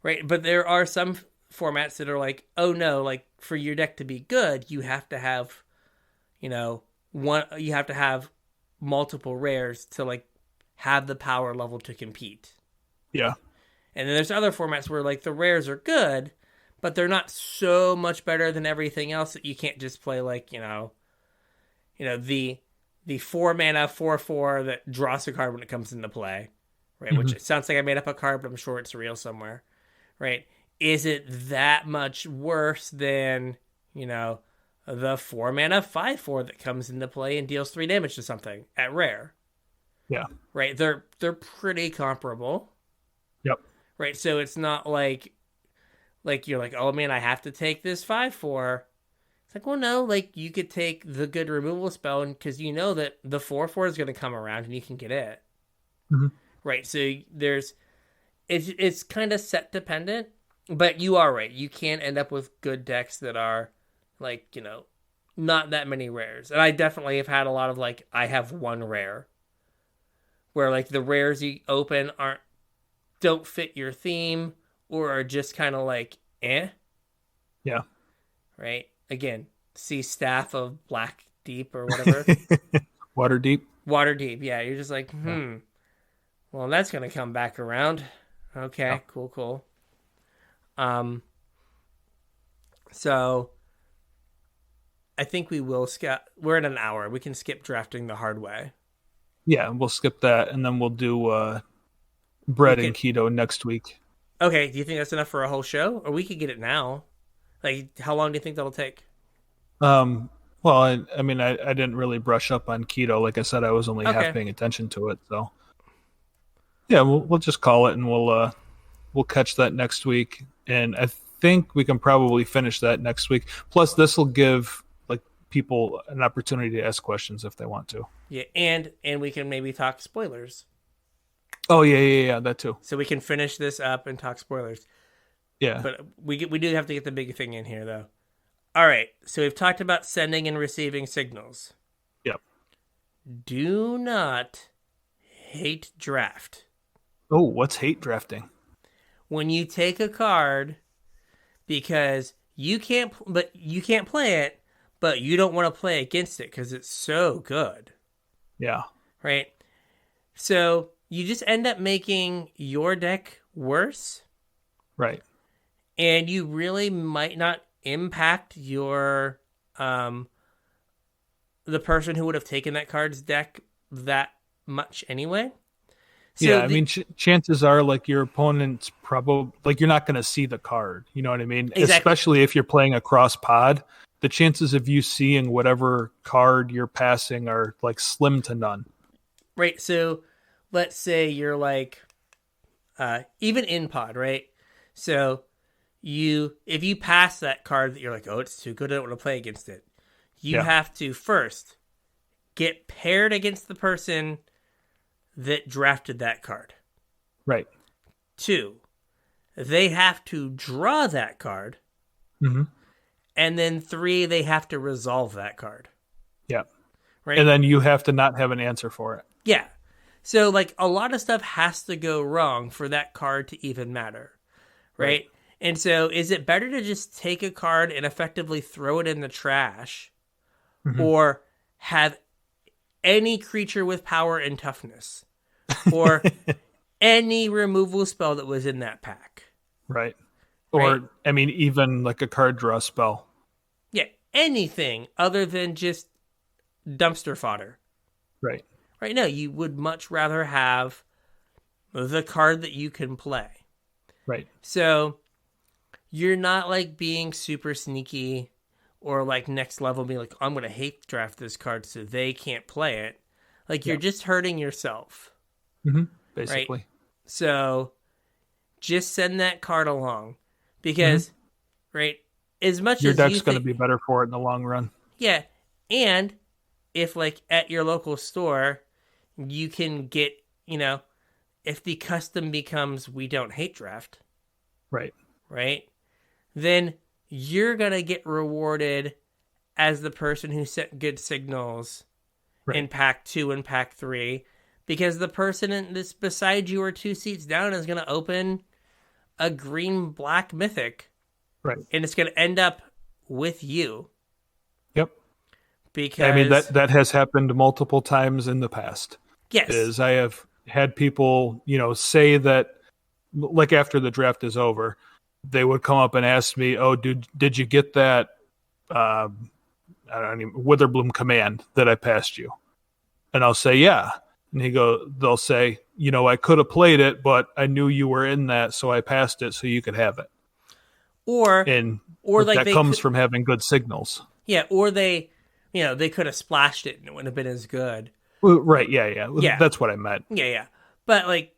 Right? But there are some formats that are like, oh no, like for your deck to be good, you have to have, you have to have multiple rares to like have the power level to compete. Yeah. And then there's other formats where like the rares are good, but they're not so much better than everything else that you can't just play like, the 4-mana 4/4 that draws a card when it comes into play. Right? Mm-hmm. Which it sounds like I made up a card, but I'm sure it's real somewhere. Right? Is it that much worse than, the 4-mana 5/4 that comes into play and deals 3 damage to something at rare? Yeah. Right? They're pretty comparable. Yep. Right? So it's not like you're like, oh man, I have to take this 5/4. It's like, well, no, like you could take the good removal spell because you know that the 4/4 is going to come around and you can get it. Mm-hmm. Right? So it's kind of set dependent, but you are right. You can end up with good decks that are like, not that many rares. And I definitely have had a lot of like, I have one rare where like the rares you open don't fit your theme or are just kind of like, eh. Yeah. Right? Again, see Staff of Black Deep or whatever. Waterdeep. Waterdeep, yeah. You're just like, well, that's going to come back around. Okay, yeah. Cool. So I think we will skip. We're at an hour. We can skip drafting the hard way. Yeah, we'll skip that, and then we'll do bread and keto next week. Okay, do you think that's enough for a whole show? Or we could get it now. Like, how long do you think that'll take? Well, I mean, I didn't really brush up on keto. Like I said, I was only half paying attention to it. So, yeah, we'll just call it, and we'll catch that next week. And I think we can probably finish that next week. Plus, this will give like people an opportunity to ask questions if they want to. Yeah, and we can maybe talk spoilers. Oh yeah, that too. So we can finish this up and talk spoilers. Yeah, but we do have to get the big thing in here though. All right, so we've talked about sending and receiving signals. Yep. Do not hate draft. Oh, what's hate drafting? When you take a card because you can't play it, but you don't want to play against it because it's so good. Yeah. Right? So you just end up making your deck worse. Right. And you really might not impact your the person who would have taken that card's deck that much anyway. So yeah, I mean, chances are like your opponent's probably like you're not going to see the card. You know what I mean? Exactly. Especially if you're playing across pod, the chances of you seeing whatever card you're passing are like slim to none. Right. So let's say you're like even in pod, right? So if you pass that card that you're like, oh, it's too good, I don't want to play against it. You have to first get paired against the person that drafted that card. Right. 2, they have to draw that card. Mm-hmm. And then 3, they have to resolve that card. Yeah. Right. And then you have to not have an answer for it. Yeah. So like a lot of stuff has to go wrong for that card to even matter. Right? And so is it better to just take a card and effectively throw it in the trash or have any creature with power and toughness or any removal spell that was in that pack? Right. Or, I mean, even like a card draw spell. Yeah. Anything other than just dumpster fodder. Right. Right. No, you would much rather have the card that you can play. Right. So you're not like being super sneaky or like next level being like, I'm going to hate draft this card so they can't play it. Like you're just hurting yourself. Mm-hmm. Basically. Right? So just send that card along because, right, as much your as deck's going to be better for it in the long run. Yeah. And if like at your local store, you can get, if the custom becomes we don't hate draft. Right. Right. Then you're going to get rewarded as the person who sent good signals Right. in pack 2 and pack 3, because the person in this beside you or 2 seats down is going to open a green-black mythic. Right. And it's going to end up with you. Yep. Because I mean, that has happened multiple times in the past. Yes. Is I have had people, say that, like after the draft is over, they would come up and ask me, "Oh, did you get that I don't even Witherbloom command that I passed you?" And I'll say, "Yeah." And they'll say, "I could have played it, but I knew you were in that, so I passed it so you could have it." Or like that comes from having good signals. Yeah, or they could have splashed it and it wouldn't have been as good. Well, right, yeah. That's what I meant. Yeah. But like,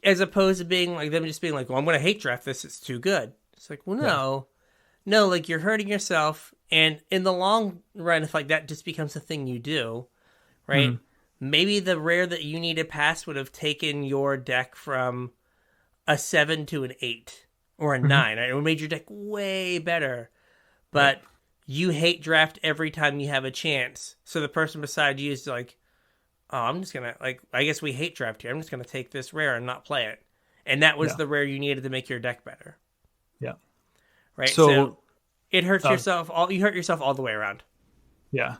as opposed to being like them just being like, "Well, I'm going to hate draft this. It's too good." It's like, well, no, like you're hurting yourself, and in the long run, if like that just becomes a thing you do, right? Mm-hmm. Maybe the rare that you needed pass would have taken your deck from a 7 to an 8 or a 9. Right? It would have made your deck way better. But you hate draft every time you have a chance. So the person beside you is like, "Oh, I'm just going to, I guess we hate draft here. I'm just going to take this rare and not play it." And that was the rare you needed to make your deck better. Yeah. Right? So it hurts yourself. You hurt yourself all the way around. Yeah.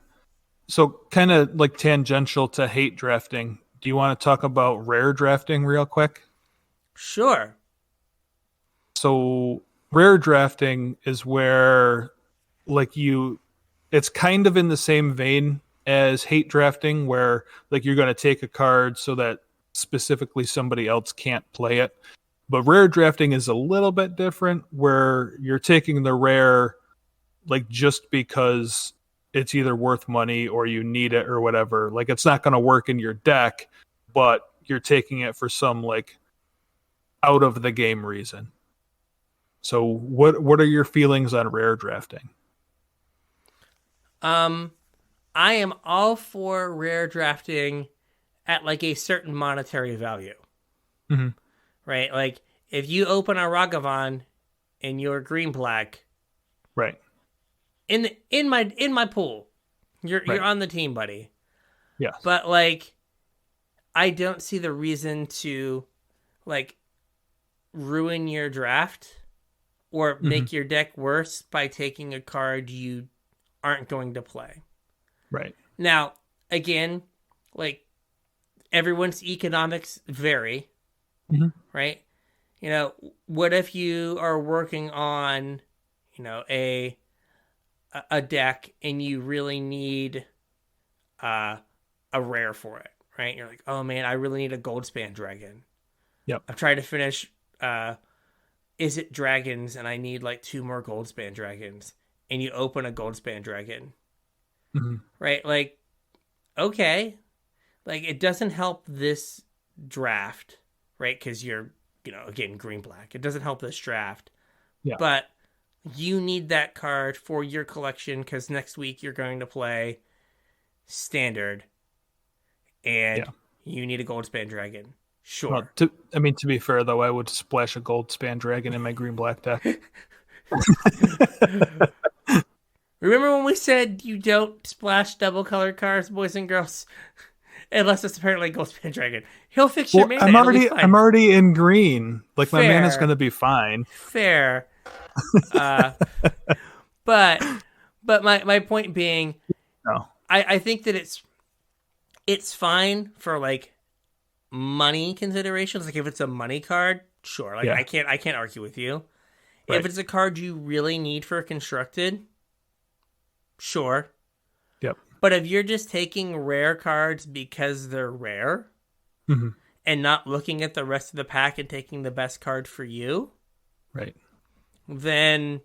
So kind of like tangential to hate drafting, do you want to talk about rare drafting real quick? Sure. So rare drafting is where it's kind of in the same vein as hate drafting, where like you're going to take a card so that specifically somebody else can't play it. But rare drafting is a little bit different, where you're taking the rare like just because it's either worth money or you need it or whatever. Like it's not going to work in your deck, but you're taking it for some like out of the game reason. So what are your feelings on rare drafting? I am all for rare drafting at like a certain monetary value. Mm-hmm. Right? Like if you open a Ragavan and you're green black, right? In my pool, you're on the team, buddy. Yes. But like, I don't see the reason to like ruin your draft or make your deck worse by taking a card you aren't going to play. Right. Now, again, like everyone's economics vary, right? What if you are working on, a deck and you really need a rare for it, right? You're like, "Oh man, I really need a Goldspan Dragon." Yep. I'm trying to finish Is It Dragons and I need like 2 more Goldspan Dragons. And you open a Goldspan Dragon. Right? Like, okay. Like, it doesn't help this draft, right? Because you're, again, green-black. It doesn't help this draft. Yeah. But you need that card for your collection because next week you're going to play Standard. And you need a Goldspan Dragon. Sure. Well, to be fair, though, I would splash a Goldspan Dragon in my green-black deck. Remember when we said you don't splash double-colored cards, boys and girls? Unless it's apparently Goldspan Dragon. He'll fix your mana. I'm already in green. Like, Fair. My mana's going to be fine. Fair. But my point being, I think that it's fine for like money considerations. Like if it's a money card, sure. Like I can't argue with you. Right. If it's a card you really need for constructed, sure. Yep. But if you're just taking rare cards because they're rare and not looking at the rest of the pack and taking the best card for you, right? Then,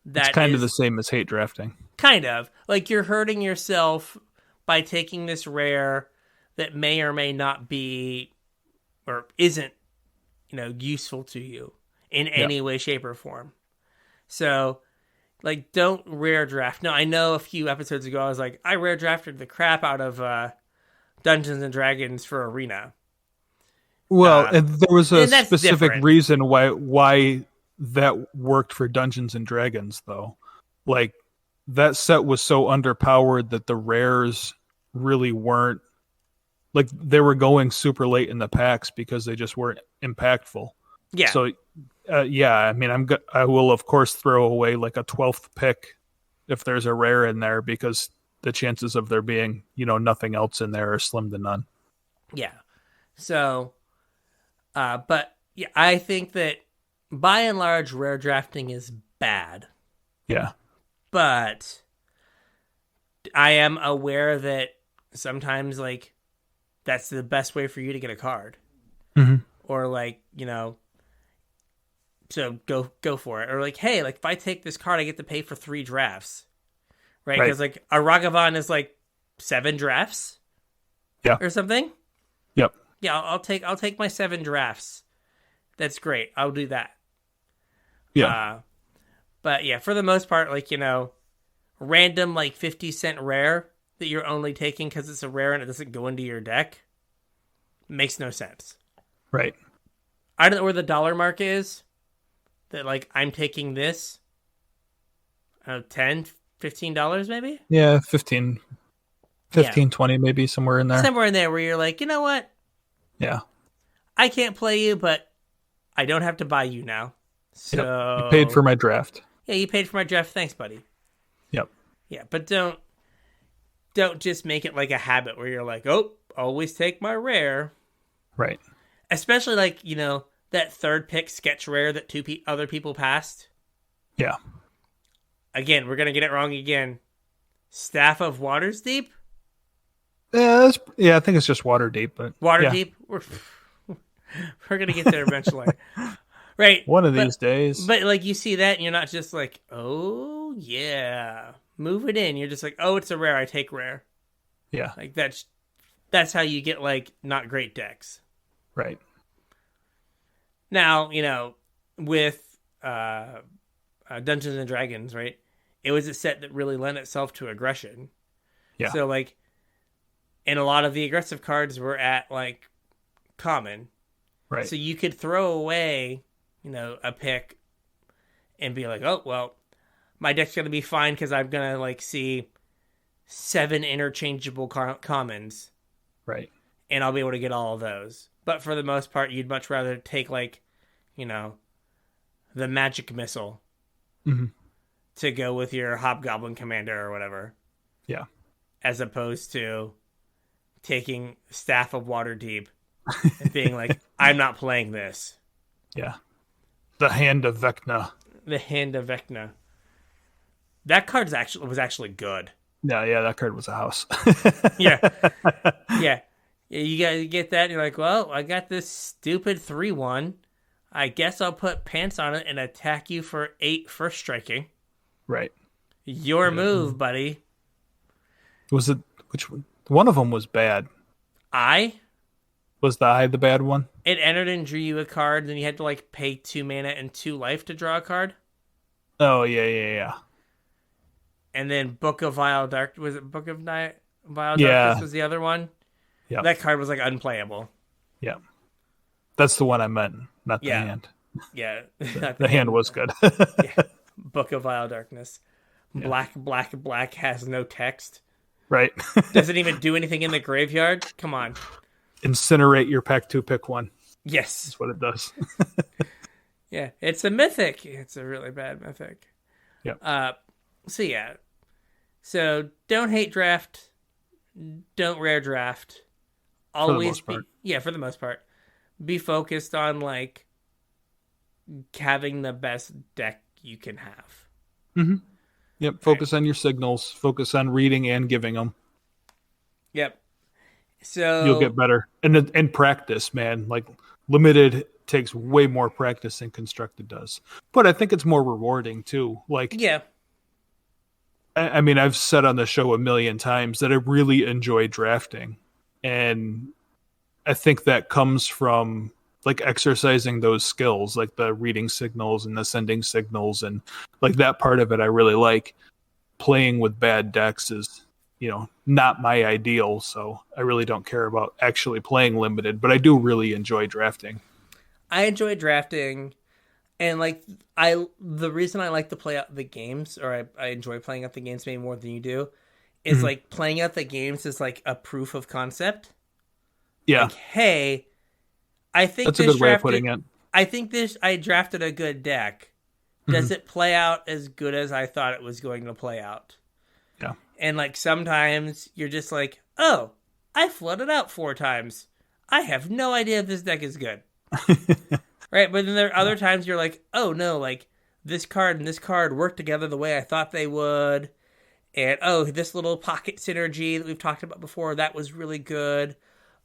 that's kind of the same as hate drafting. Kind of. Like you're hurting yourself by taking this rare that may or may not be or isn't, useful to you in any way, shape, or form. So, like, don't rare draft. No, I know a few episodes ago I was like, I rare drafted the crap out of Dungeons and Dragons for Arena. Well, and there was a specific different reason why that worked for Dungeons and Dragons, though. Like, that set was so underpowered that the rares really weren't, like, they were going super late in the packs because they just weren't impactful. Yeah. So, I mean, I will of course throw away like a 12th pick if there's a rare in there, because the chances of there being, nothing else in there are slim to none. Yeah. So, but yeah, I think that by and large, rare drafting is bad. Yeah. But I am aware that sometimes, like, that's the best way for you to get a card. Mm-hmm. Or, like, so go for it. Or, like, hey, like, if I take this card, I get to pay for 3 drafts. Right? Because, like, a Ragavan is, like, 7 drafts? Yeah. Or something? Yep. Yeah, I'll take my 7 drafts. That's great. I'll do that. Yeah. But yeah, for the most part, like, random like 50-cent rare that you're only taking because it's a rare and it doesn't go into your deck makes no sense. Right. I don't know where the dollar mark is that, like, I'm taking this. $10, $15 maybe? Yeah, 15, 20 maybe, somewhere in there. Somewhere in there where you're like, you know what? Yeah. I can't play you, but I don't have to buy you now. So yep. You paid for my draft. Yeah, you paid for my draft. Thanks, buddy. Yep. Yeah, but don't just make it like a habit where you're like, oh, always take my rare. Right. Especially, like, that 3rd pick sketch rare that 2 other people passed. Yeah. Again, we're going to get it wrong again. Staff of Waterdeep? Yeah, I think it's just Waterdeep. But Waterdeep? Yeah. We're going to get there eventually. Right. One of these days. But, like, you see that and you're not just like, oh, yeah. Move it in. You're just like, oh, it's a rare. I take rare. Yeah. Like, that's how you get, like, not great decks. Right. Now, with Dungeons and Dragons, right? It was a set that really lent itself to aggression. Yeah. So, like, and a lot of the aggressive cards were at, like, common. Right. So you could throw away, a pick and be like, oh, well, my deck's going to be fine because I'm going to, like, see 7 interchangeable commons. Right. And I'll be able to get all of those. But for the most part, you'd much rather take, like, the magic missile to go with your Hobgoblin Commander or whatever. Yeah. As opposed to taking Staff of Waterdeep and being like, I'm not playing this. Yeah. The Hand of Vecna. The Hand of Vecna. That card was actually good. Yeah, that card was a house. Yeah. Yeah. You get that, and you're like, well, I got this stupid 3/1. I guess I'll put pants on it and attack you for 8 first striking. Right. Your move, buddy. Was it which one? One of them was bad. Was the eye the bad one? It entered and drew you a card, then you had to, like, pay 2 mana and 2 life to draw a card. Oh, yeah. And then Book of Vile Dark, was it Book of Vile Darkness was the other one? Yeah. That card was, like, unplayable. Yeah. That's the one I meant, not the hand. Yeah. The hand was good. Yeah. Book of Vile Darkness. Black has no text. Right. Doesn't even do anything in the graveyard. Come on. Incinerate your pack 2, pick 1. Yes. That's what it does. Yeah. It's a mythic. It's a really bad mythic. Yeah. So, yeah. So, don't hate draft. Don't rare draft. Always for the most part. Be focused on, like, having the best deck you can have. Mm-hmm. Yep. Focus on your signals. Focus on reading and giving them. Yep. So you'll get better. And practice, man. Like, limited takes way more practice than constructed does. But I think it's more rewarding too. Like, yeah. I mean, I've said on the show a million times that I really enjoy drafting. And I think that comes from, like, exercising those skills, like the reading signals and the sending signals, and, like, that part of it I really like. Playing with bad decks is, not my ideal, so I really don't care about actually playing limited, but I do really enjoy drafting. I enjoy drafting. And like the reason I like to play out the games, or I enjoy playing out the games maybe more than you do, is like playing out the games is like a proof of concept. Yeah. Like, hey, I think that's a this good way of putting it. I think I drafted a good deck. Does it play out as good as I thought it was going to play out? Yeah. And like sometimes you're just like, oh, I flooded out 4 times. I have no idea if this deck is good. Right? But then there are other times you're like, oh no, like this card and this card work together the way I thought they would. And oh, this little pocket synergy that we've talked about before, that was really good.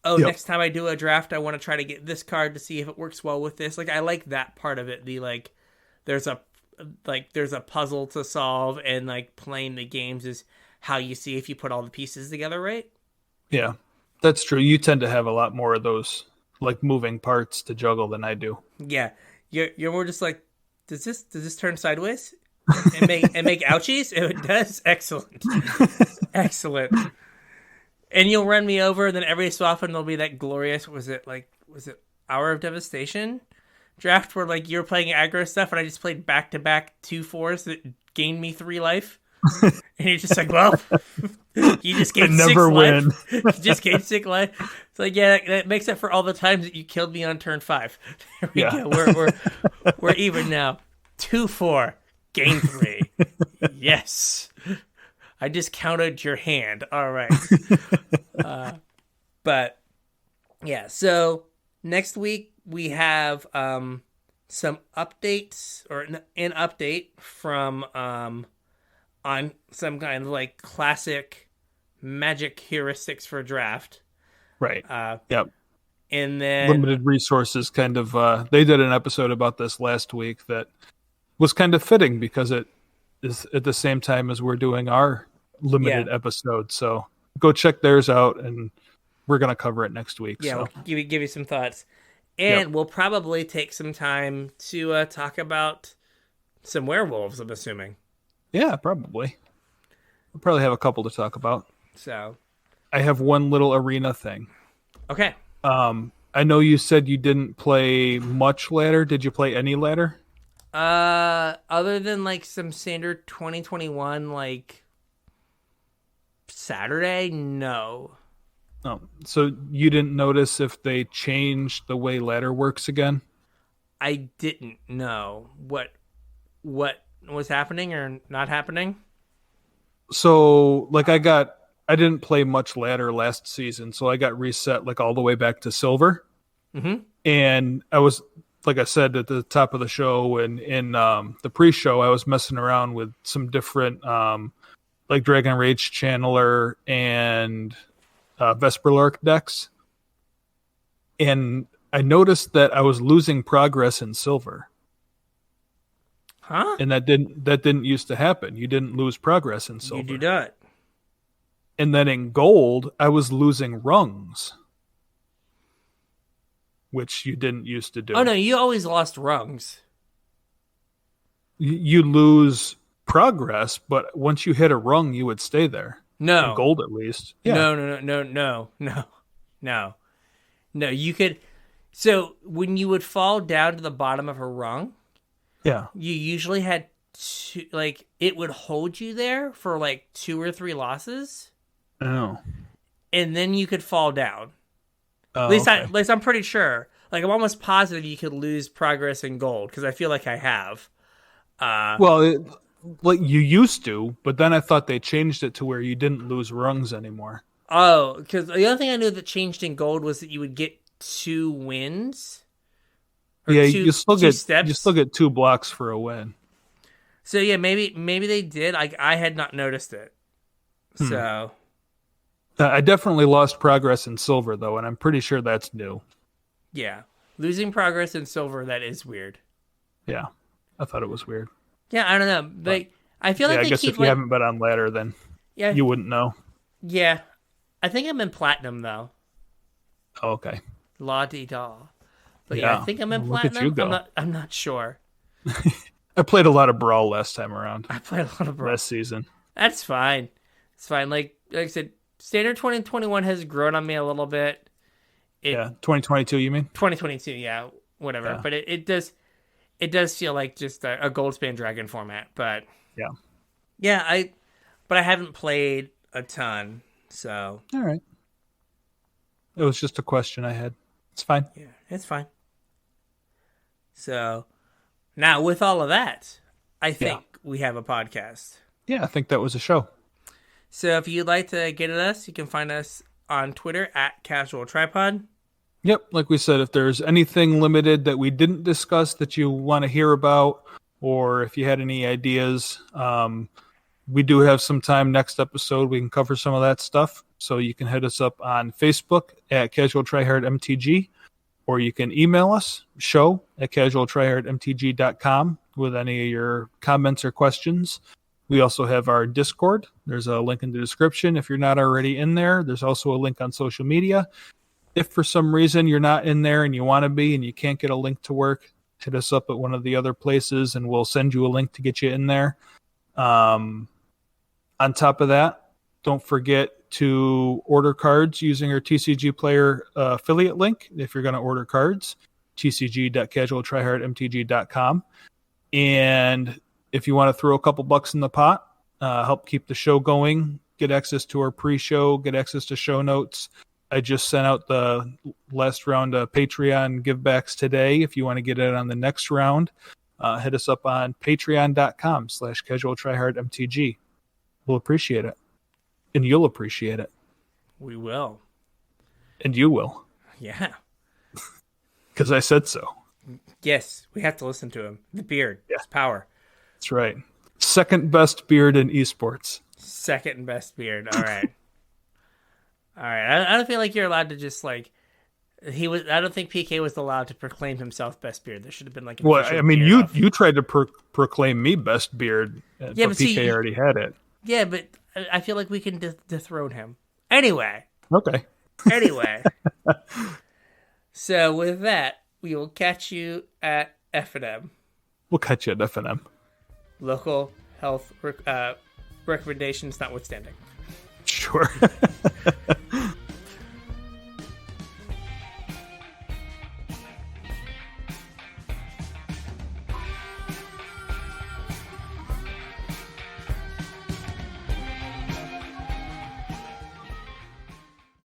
Oh, next time I do a draft, I want to try to get this card to see if it works well with this. Like, I like that part of it. The like, there's a puzzle to solve, and like playing the games is how you see if you put all the pieces together right. Yeah, that's true. You tend to have a lot more of those like moving parts to juggle than I do. Yeah, you're more just like, does this turn sideways and make ouchies? If it does, excellent, excellent. And you'll run me over, and then every so often there'll be that glorious, was it Hour of Devastation draft where like you're playing aggro stuff and I just played back-to-back 2/4s that gained me 3 life. And you're just like, well, you just gained 6 life. You just gained 6 life. It's like, yeah, that makes up for all the times that you killed me on turn 5. There we go. We're even now. 2/4, gain 3. Yes. I just counted your hand. All right. But yeah, so next week we have some updates, or an update from on some kind of like classic Magic heuristics for draft. Right. Yep. And then limited resources kind of they did an episode about this last week that was kind of fitting because it is at the same time as we're doing our limited episode. So go check theirs out, and we're going to cover it next week. Yeah, so. we'll give you some thoughts. And we'll probably take some time to talk about some werewolves, I'm assuming. Yeah, probably. We'll probably have a couple to talk about. So I have one little arena thing. Okay. I know you said you didn't play much ladder. Did you play any ladder? Other than like some standard 2021 like Saturday, no. Oh, so you didn't notice if they changed the way ladder works again? I didn't know what was happening or not happening. So like I didn't play much ladder last season, so I got reset like all the way back to silver. Mm-hmm. And I was, like I said at the top of the show and in the pre-show, I was messing around with some different like Dragon Rage Channeler and Vesperlark decks. And I noticed that I was losing progress in silver. Huh? And that didn't used to happen. You didn't lose progress in silver. You do not. And then in gold, I was losing rungs, which you didn't used to do. Oh no, you always lost rungs. You lose progress, but once you hit a rung, you would stay there. No. In gold, at least. Yeah. No. You could. So when you would fall down to the bottom of a rung, yeah, you usually had two, like it would hold you there for like 2 or 3 losses. Oh. And then you could fall down. Oh, at least I'm pretty sure. Like I'm almost positive you could lose progress in gold because I feel like I have. Like you used to, but then I thought they changed it to where you didn't lose rungs anymore. Oh, because the other thing I knew that changed in gold was that you would get 2 wins. Yeah, you still get 2 blocks for a win. So yeah, maybe they did. I had not noticed it. So I definitely lost progress in silver though, and I'm pretty sure that's new. Yeah, losing progress in silver, that is weird. Yeah, I thought it was weird. Yeah, I don't know. Like I feel like I they guess keep if you haven't been on ladder, then you wouldn't know. Yeah, I think I'm in platinum though. Oh, okay. La di da. But yeah, I think I'm in platinum. I'm not sure. I played a lot of Brawl last time around. I played a lot of Brawl last season. That's fine. It's fine. Like I said, standard 2021 has grown on me a little bit. 2022, you mean? 2022, yeah, whatever. Yeah. But it it does feel like just a Goldspan Dragon format, but yeah, I haven't played a ton, so all right. It was just a question I had. It's fine. Yeah, it's fine. So now with all of that, I think we have a podcast. Yeah, I think that was a show. So if you'd like to get at us, you can find us on Twitter at CasualTryPod. Yep, like we said, if there's anything limited that we didn't discuss that you want to hear about, or if you had any ideas, we do have some time next episode. We can cover some of that stuff. So you can hit us up on Facebook at CasualTryHardMTG, or you can email us, show@CasualTryHardMTG.com with any of your comments or questions. We also have our Discord. There's a link in the description if you're not already in there. There's also a link on social media. If for some reason you're not in there and you want to be and you can't get a link to work, hit us up at one of the other places and we'll send you a link to get you in there. On top of that, don't forget to order cards using our TCG Player affiliate link if you're going to order cards, tcg.casualtryhardmtg.com. And if you want to throw a couple bucks in the pot, help keep the show going, get access to our pre-show, get access to show notes. I just sent out the last round of Patreon givebacks today. If you want to get it on the next round, hit us up on patreon.com/casualtryhardmtg. We'll appreciate it. And you'll appreciate it. We will. And you will. Yeah. Because I said so. Yes, we have to listen to him. The beard. Yeah. It's power. That's right. Second best beard in esports. Second best beard. All right. All right. I don't feel like you're allowed to just like I don't think PK was allowed to proclaim himself best beard. There should have been like an I mean, you tried to proclaim me best beard, but PK already had it. Yeah, but I feel like we can dethrone him. Anyway. Okay. Anyway. So with that, we will catch you at F&M. We'll catch you at F&M. Local health recommendations notwithstanding. Sure.